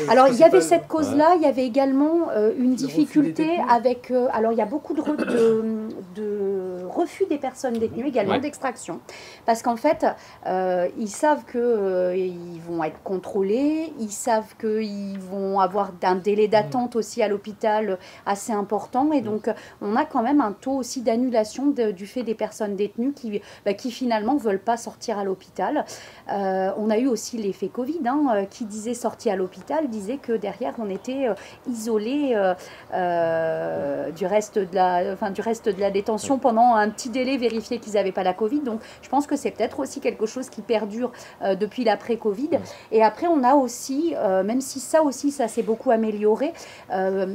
alors, il y avait cette cause-là, il y avait également une difficulté avec... alors, il y a beaucoup de refus des personnes détenues, également d'extraction. Parce qu'en fait, ils savent qu'ils vont être contrôlés, ils savent qu'ils vont avoir un délai d'attente aussi à l'hôpital assez important. Et donc, on a quand même un taux aussi d'annulation du fait des personnes détenues qui finalement ne veulent pas sortir à l'hôpital. On a eu aussi l'effet Covid, qui disait sortie à l'hôpital, disait que derrière, on était isolé du reste de la détention pendant un petit délai, vérifier qu'ils n'avaient pas la Covid. Donc, je pense que c'est peut-être aussi quelque chose qui perdure depuis l'après-Covid. Et après, on a aussi, même si ça s'est beaucoup amélioré,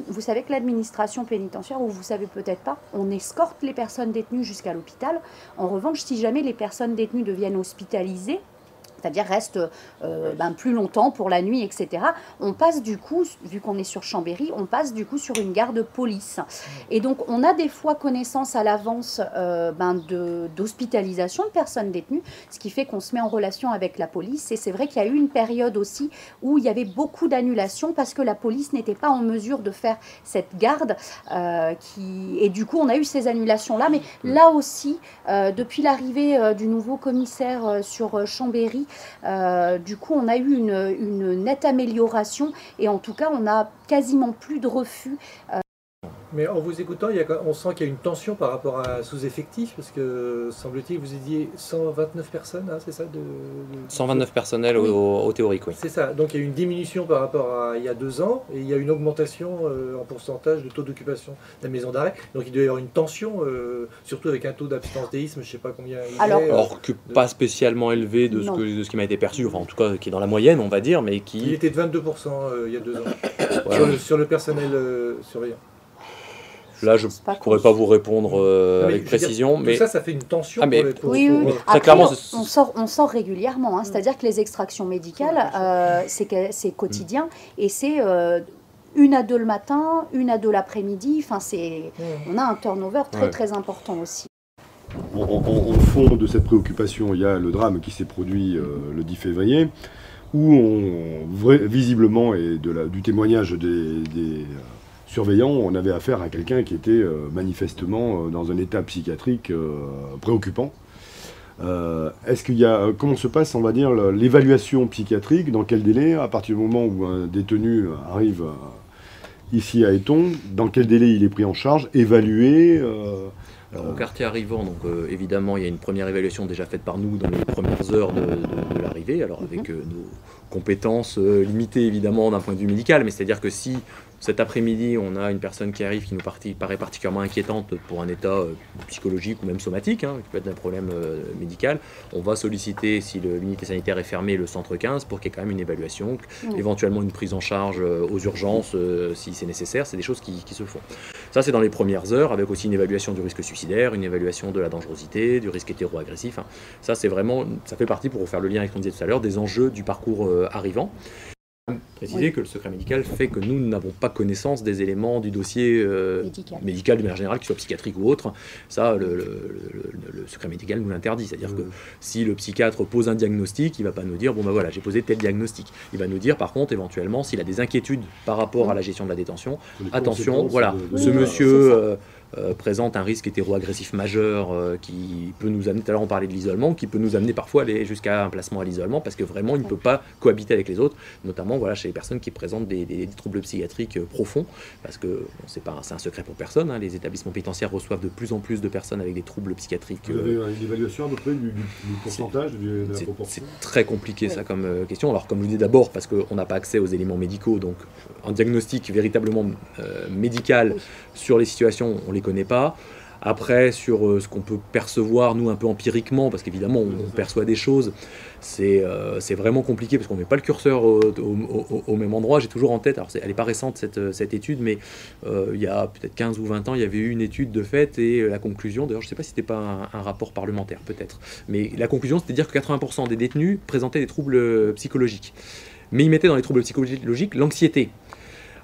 vous savez que l'administration pénitentiaire, ou vous savez peut-être pas, on escorte les personnes détenues jusqu'à l'hôpital. En revanche, si jamais les personnes détenues deviennent hospitalisées, c'est-à-dire restent plus longtemps pour la nuit, etc. On passe du coup, vu qu'on est sur Chambéry, on passe du coup sur une gare de police. Et donc, on a des fois connaissance à l'avance d'hospitalisation de personnes détenues, ce qui fait qu'on se met en relation avec la police. Et c'est vrai qu'il y a eu une période aussi où il y avait beaucoup d'annulations parce que la police n'était pas en mesure de faire cette garde. Et du coup, on a eu ces annulations-là. Mais là aussi, depuis l'arrivée du nouveau commissaire sur Chambéry, du coup, on a eu une nette amélioration et en tout cas, on a quasiment plus de refus. Mais en vous écoutant, on sent qu'il y a une tension par rapport à sous-effectif, parce que, semble-t-il, vous étiez 129 personnes, c'est ça 129 personnels au théorique, oui. C'est ça, donc il y a eu une diminution par rapport à il y a 2 ans, et il y a une augmentation en pourcentage de taux d'occupation de la maison d'arrêt. Donc il doit y avoir une tension, surtout avec un taux d'absentéisme, je ne sais pas combien il est. Alors que pas spécialement élevé de ce qui m'a été perçu, enfin en tout cas qui est dans la moyenne, on va dire, mais qui... Il était de 22% il y a 2 ans, sur le personnel surveillant. Là, je ne pourrais pas vous répondre avec précision. Mais ça fait une tension oui. Très Après, clairement, on sort régulièrement. C'est-à-dire que les extractions médicales, c'est quotidien. Et c'est 1 à 2 le matin, 1 à 2 l'après-midi. On a un turnover très important aussi. En fond de cette préoccupation, il y a le drame qui s'est produit le 10 février, où visiblement, et du témoignage des surveillant, on avait affaire à quelqu'un qui était manifestement dans un état psychiatrique préoccupant. Est-ce qu'il y a, comment se passe, on va dire, l'évaluation psychiatrique, dans quel délai, à partir du moment où un détenu arrive ici à Éton, dans quel délai il est pris en charge, évalué Au quartier arrivant, donc évidemment, il y a une première évaluation déjà faite par nous dans les premières heures de l'arrivée, alors avec nos compétences limitées évidemment d'un point de vue médical, mais c'est-à-dire que si Cet après-midi, on a une personne qui arrive qui nous paraît particulièrement inquiétante pour un état psychologique ou même somatique, hein, qui peut être un problème médical. On va solliciter, si l'unité sanitaire est fermée, le centre 15 pour qu'il y ait quand même une évaluation, éventuellement une prise en charge aux urgences si c'est nécessaire. C'est des choses qui se font. Ça, c'est dans les premières heures, avec aussi une évaluation du risque suicidaire, une évaluation de la dangerosité, du risque hétéro-agressif. Hein. Ça, c'est vraiment, ça fait partie, pour faire le lien avec ce qu'on disait tout à l'heure, des enjeux du parcours arrivant. Préciser que le secret médical fait que nous n'avons pas connaissance des éléments du dossier médical de manière générale, qu'il soit psychiatrique ou autre. Ça, le secret médical nous l'interdit. C'est-à-dire que si le psychiatre pose un diagnostic, il ne va pas nous dire, bon ben voilà, j'ai posé tel diagnostic. Il va nous dire, par contre, éventuellement, s'il a des inquiétudes par rapport à la gestion de la détention, attention, voilà, ce monsieur présente un risque hétéro-agressif majeur qui peut nous amener, tout à l'heure on parlait de l'isolement, qui peut nous amener parfois à aller jusqu'à un placement à l'isolement parce que vraiment il ne peut pas cohabiter avec les autres, notamment voilà, chez les personnes qui présentent des troubles psychiatriques profonds, parce que bon, c'est un secret pour personne, hein, les établissements pénitentiaires reçoivent de plus en plus de personnes avec des troubles psychiatriques. Vous avez une évaluation à peu près du pourcentage de la proportion? C'est très compliqué ça comme question. Alors comme je vous dis d'abord parce qu'on n'a pas accès aux éléments médicaux, donc un diagnostic véritablement médical sur les situations, on ne les connaît pas. Après, sur ce qu'on peut percevoir, nous, un peu empiriquement, parce qu'évidemment, on perçoit des choses, c'est vraiment compliqué, parce qu'on ne met pas le curseur au même endroit. J'ai toujours en tête, alors elle n'est pas récente, cette étude, mais il y a peut-être 15 ou 20 ans, il y avait eu une étude de fait, et la conclusion, d'ailleurs, je ne sais pas si c'était pas un rapport parlementaire, peut-être, mais la conclusion, c'était de dire que 80% des détenus présentaient des troubles psychologiques. Mais ils mettaient dans les troubles psychologiques l'anxiété.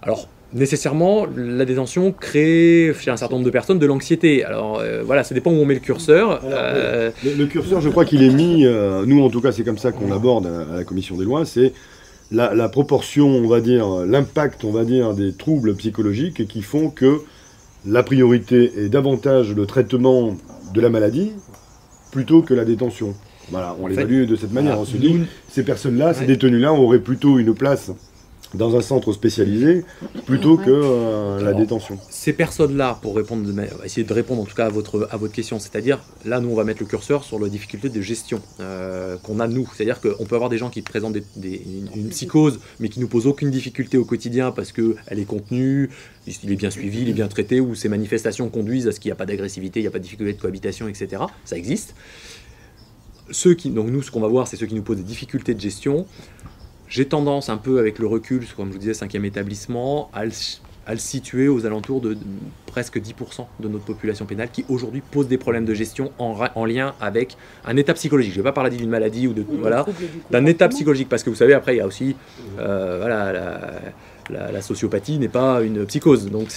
Alors, nécessairement, la détention crée chez un certain nombre de personnes de l'anxiété. Alors voilà, ça dépend où on met le curseur. Alors, le curseur, je crois qu'il est mis, nous en tout cas c'est comme ça qu'on l'aborde à la commission des lois, c'est la proportion, on va dire, l'impact, on va dire, des troubles psychologiques qui font que la priorité est davantage le traitement de la maladie plutôt que la détention. Voilà, on l'évalue de cette manière. On se dit, ces personnes-là, ces détenus-là auraient plutôt une place dans un centre spécialisé plutôt que la détention. Ces personnes-là, pour répondre, essayer de répondre en tout cas à votre question, c'est-à-dire là nous on va mettre le curseur sur la difficulté de gestion qu'on a nous, c'est-à-dire qu'on peut avoir des gens qui présentent une psychose mais qui nous posent aucune difficulté au quotidien parce qu'elle est contenue, il est bien suivi, il est bien traité, ou ces manifestations conduisent à ce qu'il n'y a pas d'agressivité, il n'y a pas de difficulté de cohabitation, etc. Ça existe. Donc nous ce qu'on va voir c'est ceux qui nous posent des difficultés de gestion. J'ai tendance un peu avec le recul, comme je vous disais, 5e établissement, à le situer aux alentours de presque 10% de notre population pénale qui aujourd'hui pose des problèmes de gestion en lien avec un état psychologique. Je ne vais pas parler d'une maladie ou d'un état psychologique, parce que vous savez, après il y a aussi la sociopathie n'est pas une psychose, donc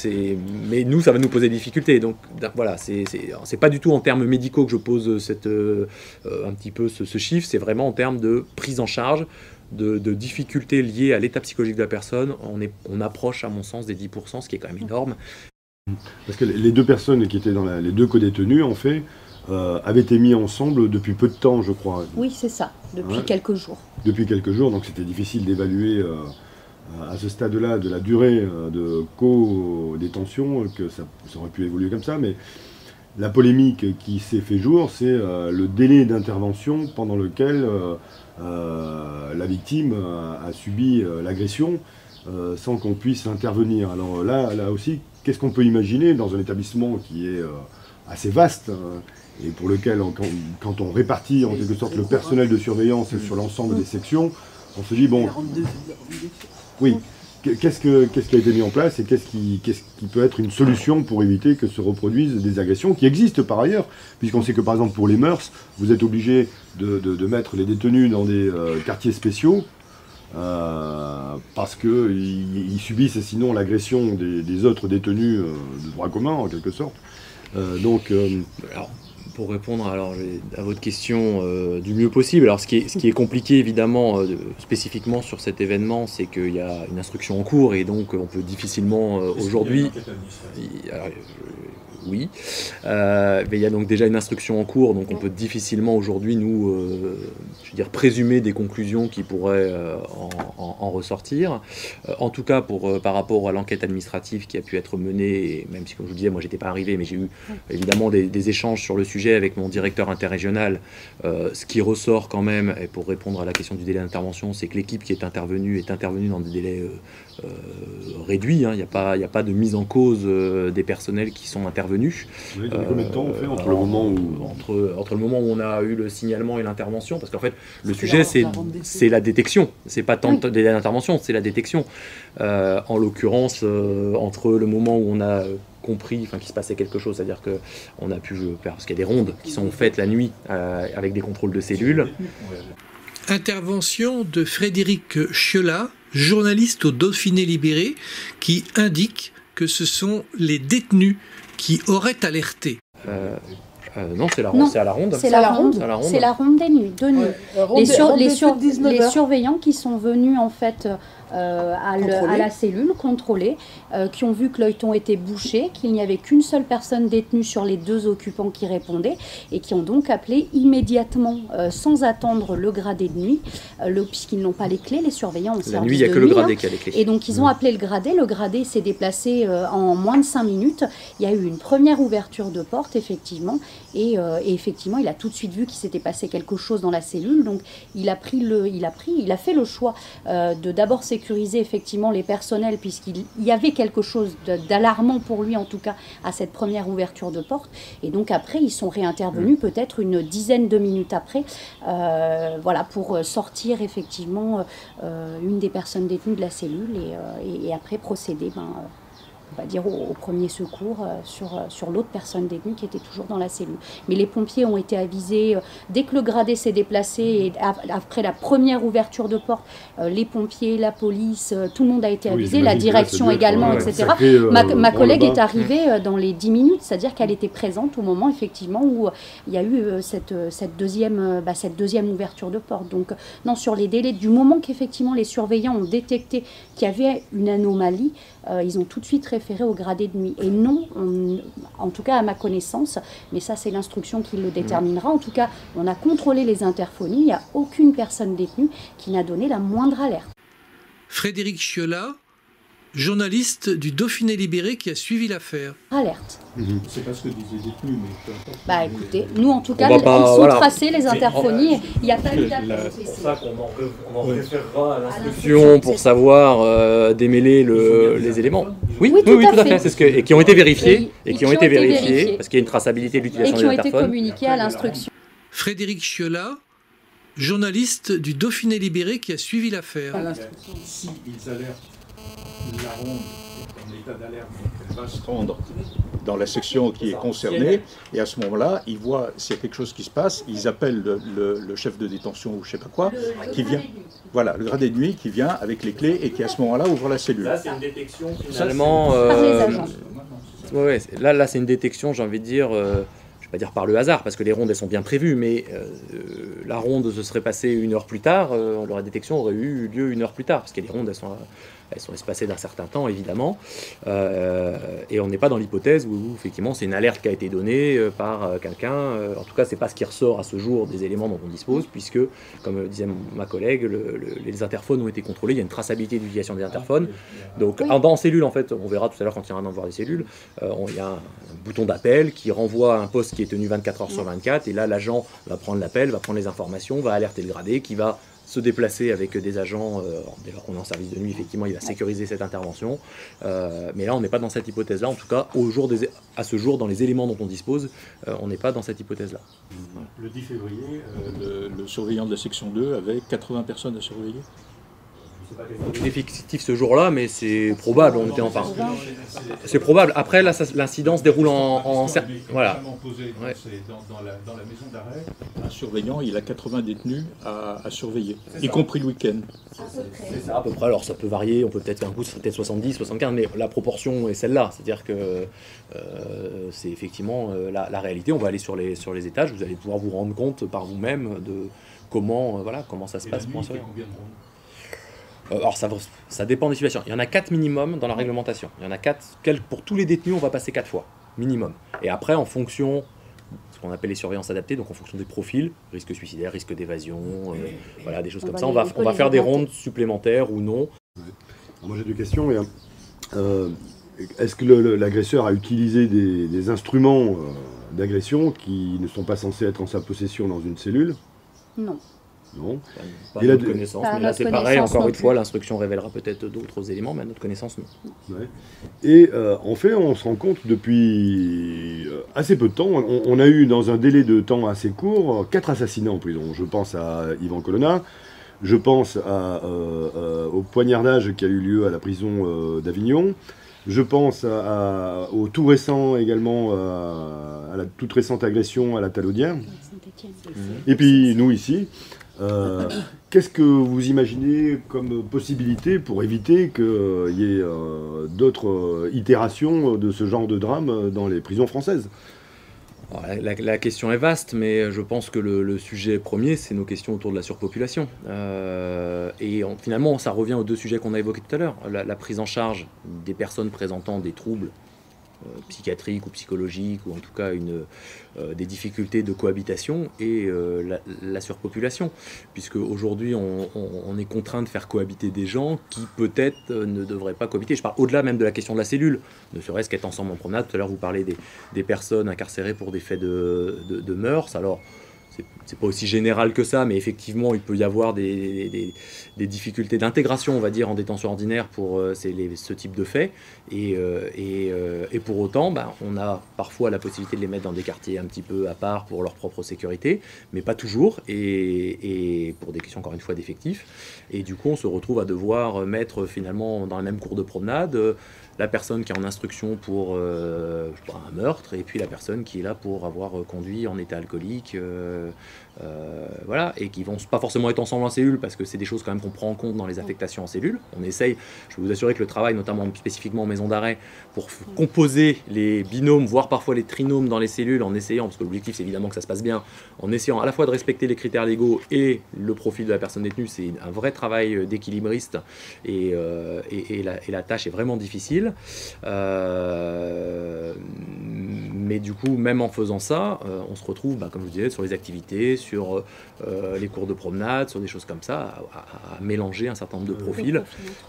mais nous ça va nous poser des difficultés. Donc voilà, c'est pas du tout en termes médicaux que je pose un petit peu ce chiffre, c'est vraiment en termes de prise en charge de difficultés liées à l'état psychologique de la personne. On approche à mon sens des 10%, ce qui est quand même énorme. Parce que les deux personnes qui étaient dans les deux co-détenus, en fait, avaient été mis ensemble depuis peu de temps, je crois. Oui, c'est ça, depuis quelques jours. Depuis quelques jours, donc c'était difficile d'évaluer à ce stade-là de la durée de co-détention, que ça aurait pu évoluer comme ça, mais la polémique qui s'est fait jour, c'est le délai d'intervention pendant lequel la victime a subi l'agression sans qu'on puisse intervenir. Alors là aussi, qu'est-ce qu'on peut imaginer dans un établissement qui est assez vaste et pour lequel, quand on répartit en quelque sorte le personnel de surveillance sur l'ensemble des sections, on se dit, bon, oui, qu'est-ce qui a été mis en place et qu'est-ce qui peut être une solution pour éviter que se reproduisent des agressions qui existent par ailleurs, puisqu'on sait que par exemple pour les mœurs, vous êtes obligé de mettre les détenus dans des quartiers spéciaux parce qu'ils subissent sinon l'agression des autres détenus de droit commun en quelque sorte. Alors, pour répondre à votre question du mieux possible, alors ce qui est compliqué évidemment spécifiquement sur cet événement, c'est qu'il y a une instruction en cours et donc on peut difficilement aujourd'hui... Oui, mais il y a donc déjà une instruction en cours, donc on peut difficilement aujourd'hui nous, je veux dire, présumer des conclusions qui pourraient en ressortir. En tout cas, par rapport à l'enquête administrative qui a pu être menée, et même si, comme je vous disais, moi j'étais pas arrivé, mais j'ai eu évidemment des échanges sur le sujet avec mon directeur interrégional. Ce qui ressort quand même, et pour répondre à la question du délai d'intervention, c'est que l'équipe qui est intervenue dans des délais réduits. Il n'y a pas de mise en cause des personnels qui sont intervenus. Combien de temps on fait entre le moment où... Entre le moment où on a eu le signalement et l'intervention, parce qu'en fait, le sujet, c'est la détection. C'est pas tant de délai d'intervention, c'est la détection. En l'occurrence, entre le moment où on a compris qu'il se passait quelque chose, c'est-à-dire qu'on a pu faire, parce qu'il y a des rondes qui sont faites la nuit avec des contrôles de cellules. Intervention de Frédéric Chiolat, journaliste au Dauphiné Libéré, qui indique que ce sont les détenus qui auraient alerté. Non, c'est la ronde. C'est à la ronde. C'est la ronde. C'est la ronde des nuits, de nuit. Ouais, les surveillants qui sont venus en fait à la cellule contrôlée, qui ont vu que l'œilleton était bouché, qu'il n'y avait qu'une seule personne détenue sur les 2 occupants qui répondaient, et qui ont donc appelé immédiatement, sans attendre le gradé de nuit, puisqu'ils n'ont pas les clés, les surveillants. La nuit, il n'y a que le gradé qui a les clés. Et donc ils ont appelé le gradé s'est déplacé en moins de 5 minutes. Il y a eu une première ouverture de porte, effectivement, et effectivement, il a tout de suite vu qu'il s'était passé quelque chose dans la cellule, donc il a fait le choix de d'abord sécuriser effectivement les personnels, puisqu'il y avait quelque chose d'alarmant pour lui, en tout cas, à cette première ouverture de porte. Et donc après, ils sont réintervenus peut-être une dizaine de minutes après, voilà, pour sortir effectivement une des personnes détenues de la cellule et après procéder, on va dire, au premier secours sur l'autre personne détenue qui était toujours dans la cellule. Mais les pompiers ont été avisés dès que le gradé s'est déplacé, et après la première ouverture de porte, les pompiers, la police, tout le monde a été avisé, la direction également, etc. Ma collègue est arrivée dans les 10 minutes, c'est-à-dire qu'elle était présente au moment effectivement où il y a eu cette deuxième ouverture de porte. Donc non, sur les délais, du moment qu'effectivement les surveillants ont détecté qu'il y avait une anomalie, ils ont tout de suite référé au gradé de nuit. Et non, en tout cas à ma connaissance, mais ça c'est l'instruction qui le déterminera, en tout cas on a contrôlé les interphonies, il n'y a aucune personne détenue qui n'a donné la moindre alerte. Frédéric Chiolat, journaliste du Dauphiné Libéré qui a suivi l'affaire. Alerte. C'est pas ce que disaient les détenus, mais... Bah écoutez, nous en tout cas, elles sont tracées, les interphonies, il n'y a pas eu d'appel. C'est pour ça qu'on en référera à l'instruction pour savoir démêler les éléments. Oui, tout à fait. Et qui ont été vérifiés, parce qu'il y a une traçabilité de l'utilisation des interphones. Et qui ont été communiqués à l'instruction. Frédéric Chiolat, journaliste du Dauphiné Libéré qui a suivi l'affaire. Si ils alertent la ronde en état d'alerte, elle va se rendre dans la section qui est concernée, et à ce moment-là, ils voient s'il y a quelque chose qui se passe, ils appellent le chef de détention ou je sais pas quoi, qui vient, voilà, le gradé de nuit qui vient avec les clés et qui à ce moment-là ouvre la cellule. Là, c'est une détection finalement. Là, c'est une détection, j'ai envie de dire. Je ne vais pas dire par le hasard, parce que les rondes elles sont bien prévues, mais la ronde se serait passée 1 heure plus tard, la détection aurait eu lieu 1 heure plus tard, parce que les rondes elles sont espacées d'un certain temps évidemment, et on n'est pas dans l'hypothèse où effectivement c'est une alerte qui a été donnée par quelqu'un. En tout cas, c'est pas ce qui ressort à ce jour des éléments dont on dispose, puisque comme disait ma collègue, les interphones ont été contrôlés, il y a une traçabilité d'utilisation des interphones. Donc en cellule, en fait, on verra tout à l'heure quand il y aura un voir des cellules, il y a un bouton d'appel qui renvoie à un poste qui est tenu 24 heures sur 24, et là l'agent va prendre l'appel, va prendre les informations, va alerter le gradé qui va se déplacer avec des agents. Dès lors qu'on est en service de nuit, effectivement, il va sécuriser cette intervention. Mais là, on n'est pas dans cette hypothèse-là. En tout cas, à ce jour, dans les éléments dont on dispose, on n'est pas dans cette hypothèse-là. Le 10 février, le surveillant de la section 2 avait 80 personnes à surveiller. C'est fictif ce jour-là, mais c'est probable. C'est probable. Après, là, l'incidence déroule en voilà. Dans la maison d'arrêt, un surveillant, il a 80 détenus à surveiller, y compris le week-end. C'est ça, à peu près. Alors, ça peut varier. On peut peut-être un coup, c'est peut-être 70, 75, mais la proportion est celle-là. C'est-à-dire que c'est effectivement la réalité. On va aller sur les étages. Vous allez pouvoir vous rendre compte par vous-même de comment ça se passe pour un surveillant. Alors ça dépend des situations. Il y en a 4 minimum dans la réglementation. Il y en a 4, pour tous les détenus, on va passer 4 fois, minimum. Et après, en fonction de ce qu'on appelle les surveillances adaptées, donc en fonction des profils, risque suicidaire, risque d'évasion, voilà, des choses comme ça, on va faire des rondes supplémentaires ou non. Moi j'ai 2 questions. est-ce que l'agresseur a utilisé des instruments d'agression qui ne sont pas censés être en sa possession dans une cellule? Non. Non. Pas à notre connaissance, mais là c'est pareil, encore une fois, l'instruction révélera peut-être d'autres éléments, mais à notre connaissance, non. Ouais. Et en fait, on se rend compte depuis assez peu de temps, on a eu dans un délai de temps assez court 4 assassinats en prison. Je pense à Yvan Colonna, je pense au poignardage qui a eu lieu à la prison d'Avignon, je pense au tout récent également, à la toute récente agression à la Talaudière. Et puis nous ici. Qu'est-ce que vous imaginez comme possibilité pour éviter qu'il y ait d'autres itérations de ce genre de drame dans les prisons françaises? La question est vaste, mais je pense que le sujet premier, c'est nos questions autour de la surpopulation. Finalement, ça revient aux deux sujets qu'on a évoqués tout à l'heure. La prise en charge des personnes présentant des troubles psychiatriques ou psychologiques, ou en tout cas des difficultés de cohabitation, et la surpopulation, puisque aujourd'hui on est contraint de faire cohabiter des gens qui peut-être ne devraient pas cohabiter. Je parle au-delà même de la question de la cellule, ne serait-ce qu'être ensemble en promenade. Tout à l'heure vous parlez des personnes incarcérées pour des faits de mœurs. Alors c'est pas aussi général que ça, mais effectivement il peut y avoir des difficultés d'intégration, on va dire, en détention ordinaire pour ce type de faits, et pour autant on a parfois la possibilité de les mettre dans des quartiers un petit peu à part pour leur propre sécurité, mais pas toujours, et pour des questions encore une fois d'effectifs, et du coup on se retrouve à devoir mettre finalement dans la même cour de promenade la personne qui est en instruction pour un meurtre, et puis la personne qui est là pour avoir conduit en état alcoolique, voilà, et qui vont pas forcément être ensemble en cellule, parce que c'est des choses quand même qu'on prend en compte dans les affectations en cellule. On essaye, je peux vous assurer que le travail, notamment spécifiquement en maison d'arrêt, pour composer les binômes, voire parfois les trinômes dans les cellules, en essayant, parce que l'objectif c'est évidemment que ça se passe bien, en essayant à la fois de respecter les critères légaux et le profil de la personne détenue. C'est un vrai travail d'équilibriste, et la tâche est vraiment difficile. Mais du coup, même en faisant ça, on se retrouve, comme je vous disais, sur les activités, sur les cours de promenade, sur des choses comme ça, à mélanger un certain nombre de profils.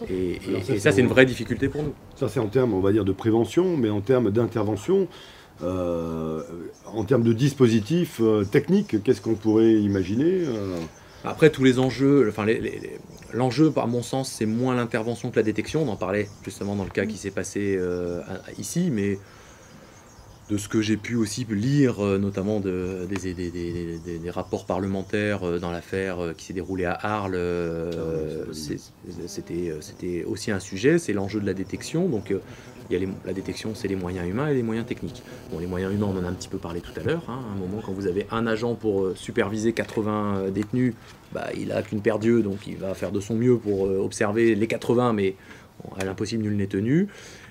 Et ça, c'est une vraie difficulté pour nous. Ça, c'est en termes, on va dire, de prévention, mais en termes d'intervention, en termes de dispositifs techniques, qu'est-ce qu'on pourrait imaginer Après, tous les enjeux, l'enjeu, par mon sens, c'est moins l'intervention que la détection. On en parlait justement dans le cas qui s'est passé ici, mais de ce que j'ai pu aussi lire, notamment des rapports parlementaires dans l'affaire qui s'est déroulée à Arles, c'était aussi un sujet, c'est l'enjeu de la détection. Donc la détection, c'est les moyens humains et les moyens techniques. Bon, les moyens humains, on en a un petit peu parlé tout à l'heure. À un moment, quand vous avez un agent pour superviser 80 détenus, il n'a qu'une paire d'yeux, donc il va faire de son mieux pour observer les 80, mais à l'impossible, nul n'est tenu.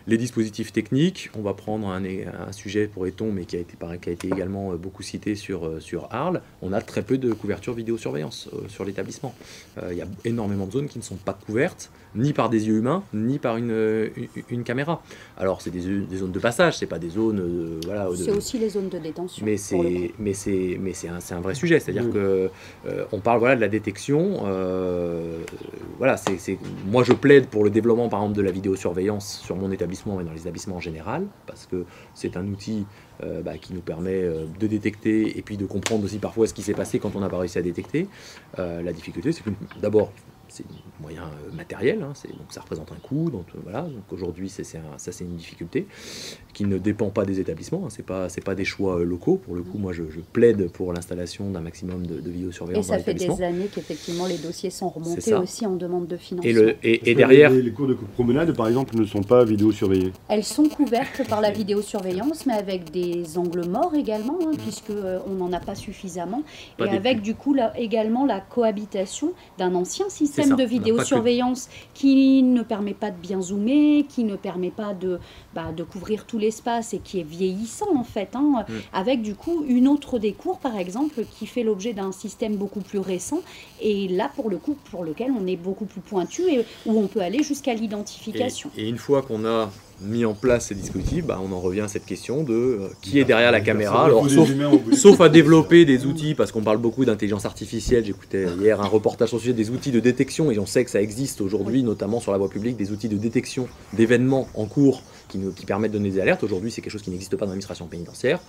Les dispositifs techniques, on va prendre un sujet pour Eton, mais qui a été également beaucoup cité sur Arles. On a très peu de couverture vidéosurveillance sur l'établissement. Il y a énormément de zones qui ne sont pas couvertes, ni par des yeux humains, ni par une caméra. Alors c'est des zones de passage, c'est pas des zones... c'est aussi les zones de détention. Mais c'est un vrai sujet, c'est-à-dire que on parle de la détection. Moi je plaide pour le développement par exemple de la vidéosurveillance sur mon établissement et dans les établissements en général, parce que c'est un outil qui nous permet de détecter et puis de comprendre aussi parfois ce qui s'est passé quand on n'a pas réussi à détecter. La difficulté, c'est que d'abord, c'est un moyen matériel, donc ça représente un coût, donc aujourd'hui c'est une difficulté qui ne dépend pas des établissements, c'est pas des choix locaux. Pour le coup, moi je plaide pour l'installation d'un maximum de vidéosurveillance dans l'établissement. Et ça fait des années qu'effectivement les dossiers sont remontés aussi en demande de financement. Et derrière... Les cours de promenade par exemple ne sont pas vidéosurveillés. Elles sont couvertes par la vidéosurveillance, mais avec des angles morts également, puisqu'on n'en a pas suffisamment, et avec du coup également la cohabitation d'un ancien système de vidéosurveillance qui ne permet pas de bien zoomer, qui ne permet pas de couvrir tout l'espace et qui est vieillissant en fait, avec du coup une autre des cours par exemple qui fait l'objet d'un système beaucoup plus récent, et là pour le coup pour lequel on est beaucoup plus pointu et où on peut aller jusqu'à l'identification. Et une fois qu'on a mis en place ces dispositifs, on en revient à cette question de qui est derrière la caméra. Alors, sauf à développer des outils, parce qu'on parle beaucoup d'intelligence artificielle. J'écoutais hier un reportage sur le sujet des outils de détection, et on sait que ça existe aujourd'hui, notamment sur la voie publique, des outils de détection d'événements en cours qui permettent de donner des alertes. Aujourd'hui, c'est quelque chose qui n'existe pas dans l'administration pénitentiaire.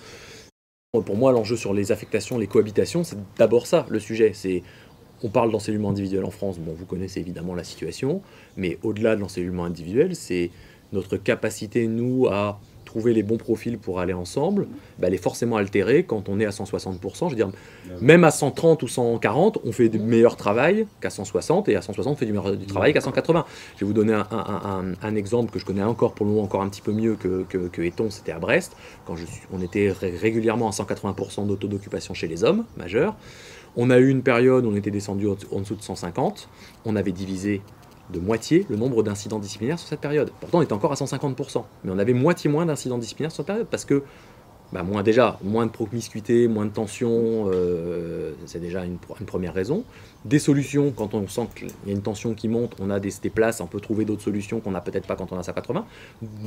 Pour moi, l'enjeu sur les affectations, les cohabitations, c'est d'abord ça, le sujet. On parle d'encellulement individuel en France, bon, vous connaissez évidemment la situation, mais au-delà de l'encellulement individuel, c'est notre capacité, nous, à trouver les bons profils pour aller ensemble, elle est forcément altérée quand on est à 160%. Je veux dire, même à 130 ou 140, on fait du meilleur travail qu'à 160, et à 160, on fait du travail qu'à 180. Je vais vous donner un exemple que je connais encore pour le moment encore un petit peu mieux que Eton, c'était à Brest, quand on était régulièrement à 180% d'auto d'occupation chez les hommes majeurs. On a eu une période où on était descendu en dessous de 150, on avait divisé de moitié le nombre d'incidents disciplinaires sur cette période. Pourtant, on était encore à 150%, mais on avait moitié moins d'incidents disciplinaires sur cette période, parce que, moins de promiscuité, moins de tension, c'est déjà une première raison. Des solutions, quand on sent qu'il y a une tension qui monte, on a des places, on peut trouver d'autres solutions qu'on n'a peut-être pas quand on a 180.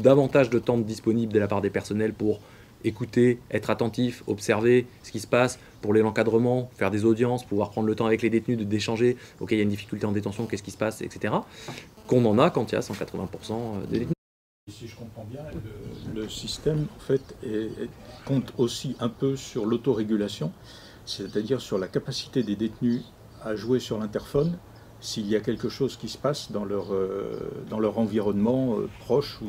Davantage de temps disponible de la part des personnels pour écouter, être attentif, observer ce qui se passe pour l'encadrement, faire des audiences, pouvoir prendre le temps avec les détenus d'échanger, ok, il y a une difficulté en détention, qu'est-ce qui se passe, etc. Qu'on en a quand il y a 180% des détenus. Si je comprends bien, le système en fait compte aussi un peu sur l'autorégulation, c'est-à-dire sur la capacité des détenus à jouer sur l'interphone s'il y a quelque chose qui se passe dans leur environnement proche ou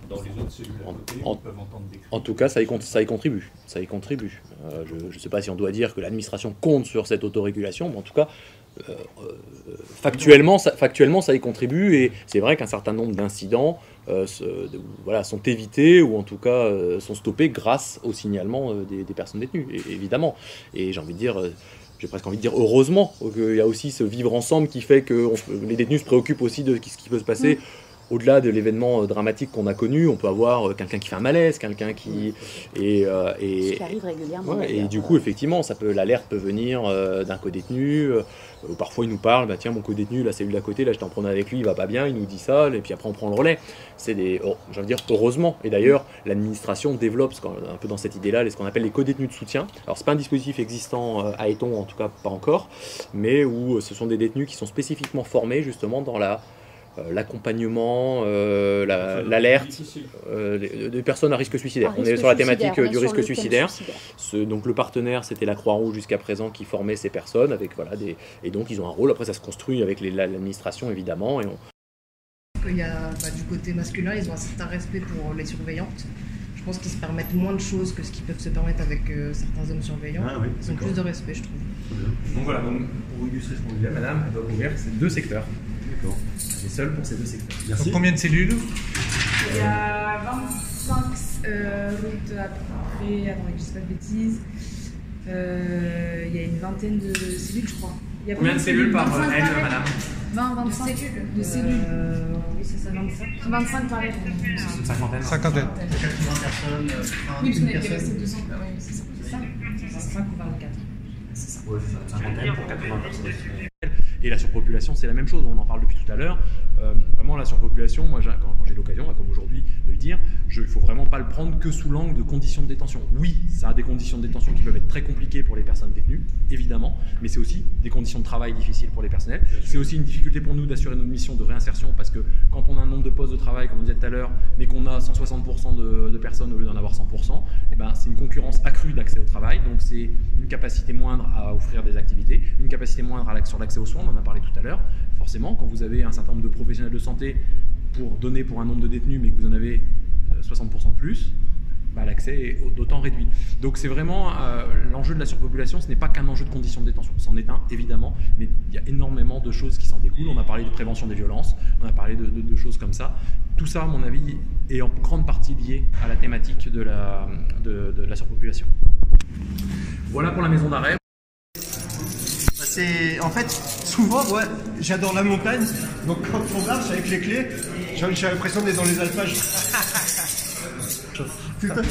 dans les autres cellules à côté, ils peuvent entendre des cris. En tout cas, ça y contribue. Ça y contribue. Je ne sais pas si on doit dire que l'administration compte sur cette autorégulation, mais en tout cas, factuellement, ça y contribue. Et c'est vrai qu'un certain nombre d'incidents sont évités ou en tout cas sont stoppés grâce au signalement des personnes détenues, évidemment. Et j'ai presque envie de dire heureusement qu'il y a aussi ce vivre ensemble qui fait que les détenus se préoccupent aussi de ce qui peut se passer. Au-delà de l'événement dramatique qu'on a connu, on peut avoir quelqu'un qui fait un malaise, quelqu'un qui... Ce qui arrive régulièrement. Et du coup, effectivement, l'alerte peut venir d'un co-détenu. Parfois, il nous parle, tiens, mon co-détenu, la cellule d'à côté, là, j'étais en promenade avec lui, il va pas bien, il nous dit ça, et puis après, on prend le relais. J'ai envie de dire, heureusement. Et d'ailleurs, l'administration développe, un peu dans cette idée-là, ce qu'on appelle les co-détenus de soutien. Alors, c'est pas un dispositif existant à Eton, en tout cas pas encore, mais où ce sont des détenus qui sont spécifiquement formés, justement, dans l'accompagnement, l'alerte des personnes à risque suicidaire. On est sur la thématique du risque suicidaire. Donc le partenaire, c'était la Croix-Rouge jusqu'à présent qui formait ces personnes. Et donc ils ont un rôle. Après, ça se construit avec l'administration, évidemment. Il y a, du côté masculin, ils ont un certain respect pour les surveillantes. Je pense qu'ils se permettent moins de choses que ce qu'ils peuvent se permettre avec certains hommes surveillants. Ils ont plus de respect, je trouve. Donc voilà, pour illustrer ce qu'on disait, madame, elle doit couvrir ces 2 secteurs. D'accord. Elle est seule pour ces 2 secteurs. Merci. Donc combien de cellules? Il y a 25 routes à peu près, attendez que je ne dise pas de bêtises. Il y a une vingtaine de cellules, je crois. Il y a combien de cellules par aile, madame? 25 de cellules. Oui, c'est ça, 25 par aile. C'est une cinquantaine. 50. 80 personnes, oui, parce qu'on était resté 200. Oui, c'est ça. C'est 5 ou 24. C'est ça. Oui, c'est ça. Cinquantaine pour 80 personnes. Et la surpopulation, c'est la même chose, on en parle depuis tout à l'heure. Vraiment, la surpopulation, moi, quand j'ai l'occasion, comme aujourd'hui, de le dire, il ne faut vraiment pas le prendre que sous l'angle de conditions de détention. Oui, ça a des conditions de détention qui peuvent être très compliquées pour les personnes détenues, évidemment, mais c'est aussi des conditions de travail difficiles pour les personnels. C'est aussi une difficulté pour nous d'assurer notre mission de réinsertion, parce que quand on a un nombre de postes de travail, comme on disait tout à l'heure, mais qu'on a 160% de personnes au lieu d'en avoir 100%, c'est une concurrence accrue d'accès au travail, donc c'est une capacité moindre à offrir des activités, une capacité moindre sur l'accès aux soins, on en a parlé tout à l'heure. Forcément, quand vous avez un certain nombre de professionnels de santé pour donner pour un nombre de détenus, mais que vous en avez 60% de plus, l'accès est d'autant réduit. Donc c'est vraiment l'enjeu de la surpopulation, ce n'est pas qu'un enjeu de conditions de détention, c'en est un évidemment, mais il y a énormément de choses qui s'en découlent. On a parlé de prévention des violences, on a parlé de choses comme ça. Tout ça, à mon avis, est en grande partie lié à la thématique de la surpopulation. Voilà pour la maison d'arrêt. En fait, souvent, moi, j'adore la montagne, donc quand on marche avec les clés, j'ai l'impression d'être dans les alpages. Putain.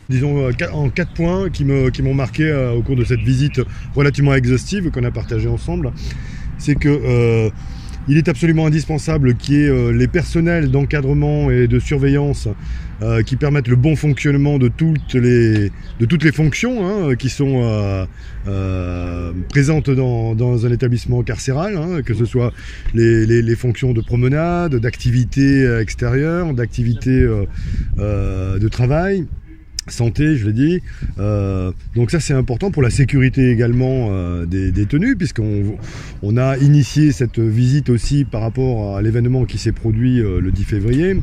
Disons en 4 points qui m'ont marqué au cours de cette visite relativement exhaustive qu'on a partagée ensemble. C'est que il est absolument indispensable qu'il y ait les personnels d'encadrement et de surveillance qui permettent le bon fonctionnement de toutes les fonctions hein, qui sont présentes dans un établissement carcéral, hein, que ce soit les fonctions de promenade, d'activité extérieure, d'activité de travail, santé, je l'ai dit. Donc ça c'est important pour la sécurité également des détenus, puisqu'on a initié cette visite aussi par rapport à l'événement qui s'est produit le 10 février.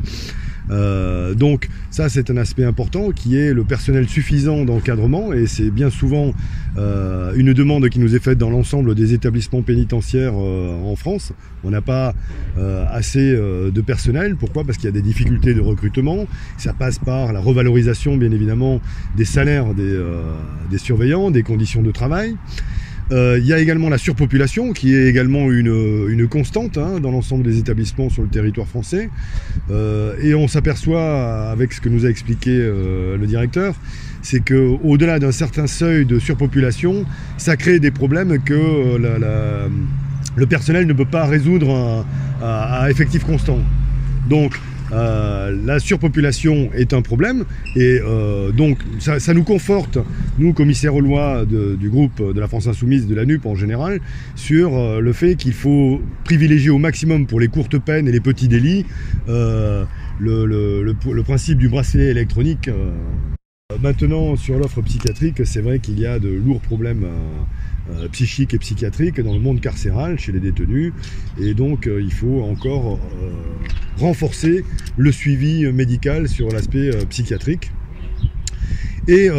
Donc ça c'est un aspect important qui est le personnel suffisant d'encadrement, et c'est bien souvent une demande qui nous est faite dans l'ensemble des établissements pénitentiaires en France. On n'a pas assez de personnel. Pourquoi? Parce qu'il y a des difficultés de recrutement. Ça passe par la revalorisation bien évidemment des salaires des surveillants, des conditions de travail. Il y a également la surpopulation qui est également une constante hein, dans l'ensemble des établissements sur le territoire français. Et on s'aperçoit avec ce que nous a expliqué le directeur, c'est qu'au-delà d'un certain seuil de surpopulation, ça crée des problèmes que le personnel ne peut pas résoudre à effectif constant. Donc la surpopulation est un problème, et donc ça nous conforte, nous commissaires aux lois du groupe de la France Insoumise, de la NUP en général, sur le fait qu'il faut privilégier au maximum pour les courtes peines et les petits délits le principe du bracelet électronique. Maintenant, sur l'offre psychiatrique, c'est vrai qu'il y a de lourds problèmes psychiques et psychiatriques dans le monde carcéral chez les détenus, et donc il faut encore renforcer le suivi médical sur l'aspect psychiatrique. Et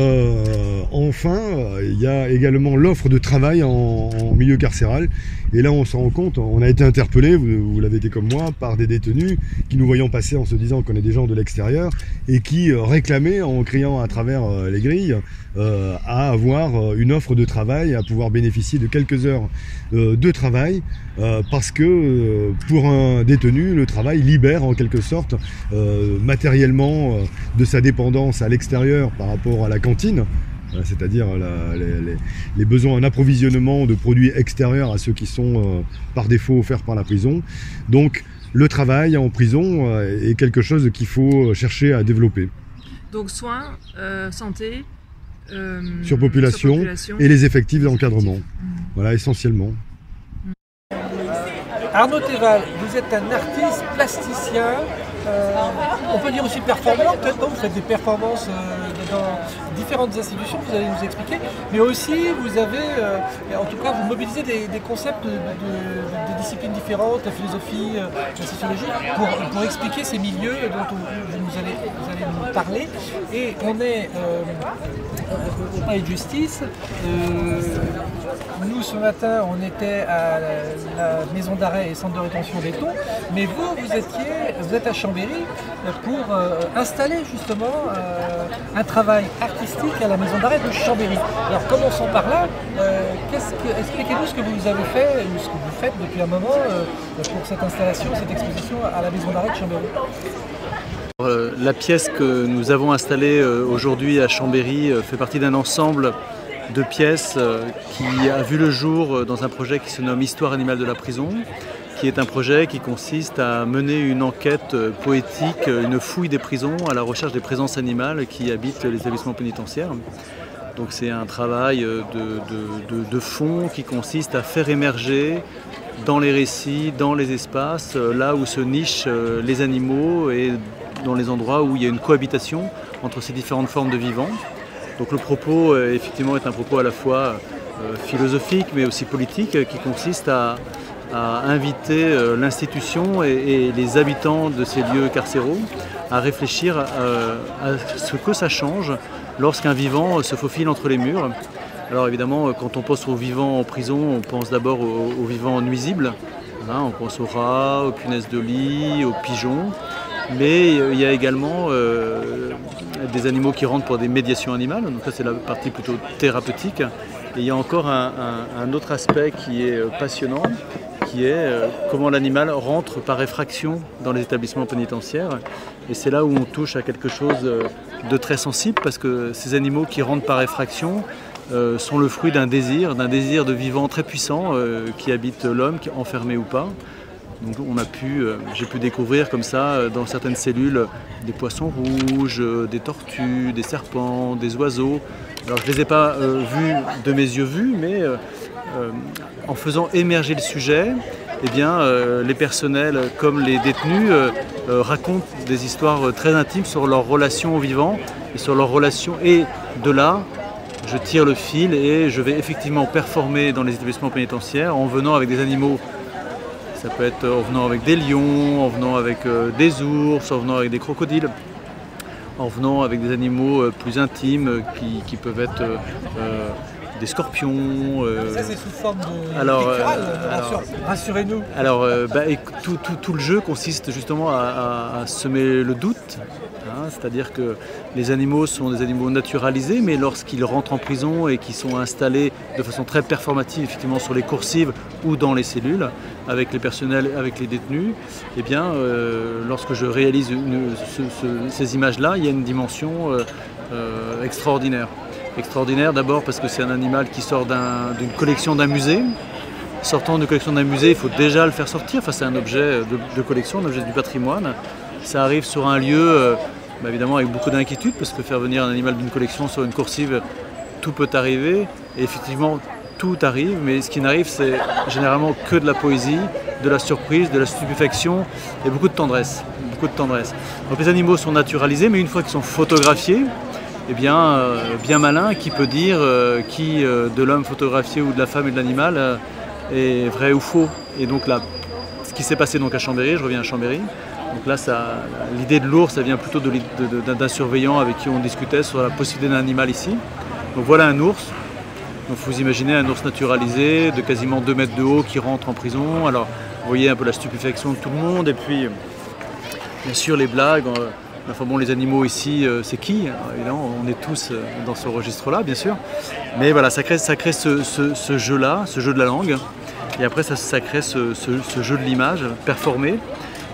enfin, il y a également l'offre de travail en milieu carcéral. Et là, on se rend compte, on a été interpellé, vous l'avez été comme moi, par des détenus qui nous voyant passer en se disant qu'on est des gens de l'extérieur et qui réclamaient, en criant à travers les grilles, à avoir une offre de travail, à pouvoir bénéficier de quelques heures de travail, parce que pour un détenu, le travail libère en quelque sorte matériellement de sa dépendance à l'extérieur par rapport à la cantine, c'est-à-dire les besoins en approvisionnement de produits extérieurs à ceux qui sont par défaut offerts par la prison. Donc le travail en prison est quelque chose qu'il faut chercher à développer. Donc soins, santé, surpopulation et les effectifs d'encadrement. Voilà, essentiellement. Arnaud Théval, vous êtes un artiste plasticien, on peut dire aussi performant, peut-être, non? Vous faites des performances dans différentes institutions, vous allez nous expliquer, mais aussi vous avez, en tout cas vous mobilisez des concepts de disciplines différentes, la philosophie, la sociologie, pour expliquer ces milieux dont vous allez nous parler. Et on est au palais de justice. Nous ce matin on était à la maison d'arrêt et centre de rétention d'Éton, mais vous êtes à Chambéry pour installer justement un travail artistique à la maison d'arrêt de Chambéry. Alors commençons par là, expliquez-nous ce que vous avez fait, ou ce que vous faites depuis un moment pour cette installation, cette exposition à la maison d'arrêt de Chambéry. La pièce que nous avons installée aujourd'hui à Chambéry fait partie d'un ensemble de pièces qui a vu le jour dans un projet qui se nomme Histoire animale de la prison, qui est un projet qui consiste à mener une enquête poétique, une fouille des prisons à la recherche des présences animales qui habitent les établissements pénitentiaires. Donc c'est un travail de fond qui consiste à faire émerger dans les récits, dans les espaces, là où se nichent les animaux et dans les endroits où il y a une cohabitation entre ces différentes formes de vivants. Donc le propos effectivement est un propos à la fois philosophique mais aussi politique qui consiste à inviter l'institution et les habitants de ces lieux carcéraux à réfléchir à ce que ça change lorsqu'un vivant se faufile entre les murs. Alors évidemment, quand on pense aux vivants en prison, on pense d'abord aux vivants nuisibles. Hein, on pense aux rats, aux punaises de lit, aux pigeons. Mais il y a également des animaux qui rentrent pour des médiations animales. Donc ça, c'est la partie plutôt thérapeutique. Et il y a encore un autre aspect qui est passionnant, qui est comment l'animal rentre par effraction dans les établissements pénitentiaires. Et c'est là où on touche à quelque chose de très sensible, parce que ces animaux qui rentrent par effraction sont le fruit d'un désir de vivant très puissant qui habite l'homme, enfermé ou pas. Donc j'ai pu découvrir comme ça dans certaines cellules des poissons rouges, des tortues, des serpents, des oiseaux. Alors je ne les ai pas vus de mes yeux vus, mais en faisant émerger le sujet, eh bien, les personnels comme les détenus racontent des histoires très intimes sur leurs relations aux vivants et sur leurs relations. Et de là, je tire le fil et je vais effectivement performer dans les établissements pénitentiaires en venant avec des animaux. Ça peut être en venant avec des lions, en venant avec des ours, en venant avec des crocodiles, en venant avec des animaux plus intimes qui peuvent être des scorpions. Ça c'est sous forme de rassurez-nous. Alors tout le jeu consiste justement à semer le doute. C'est-à-dire que les animaux sont des animaux naturalisés, mais lorsqu'ils rentrent en prison et qu'ils sont installés de façon très performative effectivement sur les coursives ou dans les cellules, avec les personnels, avec les détenus, eh bien, lorsque je réalise ces images-là, il y a une dimension extraordinaire. Extraordinaire d'abord parce que c'est un animal qui sort d'une collection d'un musée. Sortant d'une collection d'un musée, il faut déjà le faire sortir. Enfin, c'est un objet de collection, un objet du patrimoine. Ça arrive sur un lieu, évidemment avec beaucoup d'inquiétude, parce que faire venir un animal d'une collection sur une coursive, tout peut arriver. Et effectivement, tout arrive, mais ce qui n'arrive, c'est généralement que de la poésie, de la surprise, de la stupéfaction et beaucoup de tendresse. Donc les animaux sont naturalisés, mais une fois qu'ils sont photographiés, eh bien, bien malin, qui peut dire qui de l'homme photographié ou de la femme et de l'animal est vrai ou faux. Et donc là, ce qui s'est passé donc à Chambéry, je reviens à Chambéry, donc là, l'idée de l'ours, ça vient plutôt d'un surveillant avec qui on discutait sur la possibilité d'un animal ici. Donc voilà un ours. Donc vous imaginez un ours naturalisé de quasiment 2 mètres de haut qui rentre en prison. Alors vous voyez un peu la stupéfaction de tout le monde et puis bien sûr les blagues. Enfin bon, les animaux ici, c'est qui? Évidemment, on est tous dans ce registre-là, bien sûr. Mais voilà, ça crée ce jeu-là, ce jeu de la langue. Et après, ça crée ce jeu de l'image performé.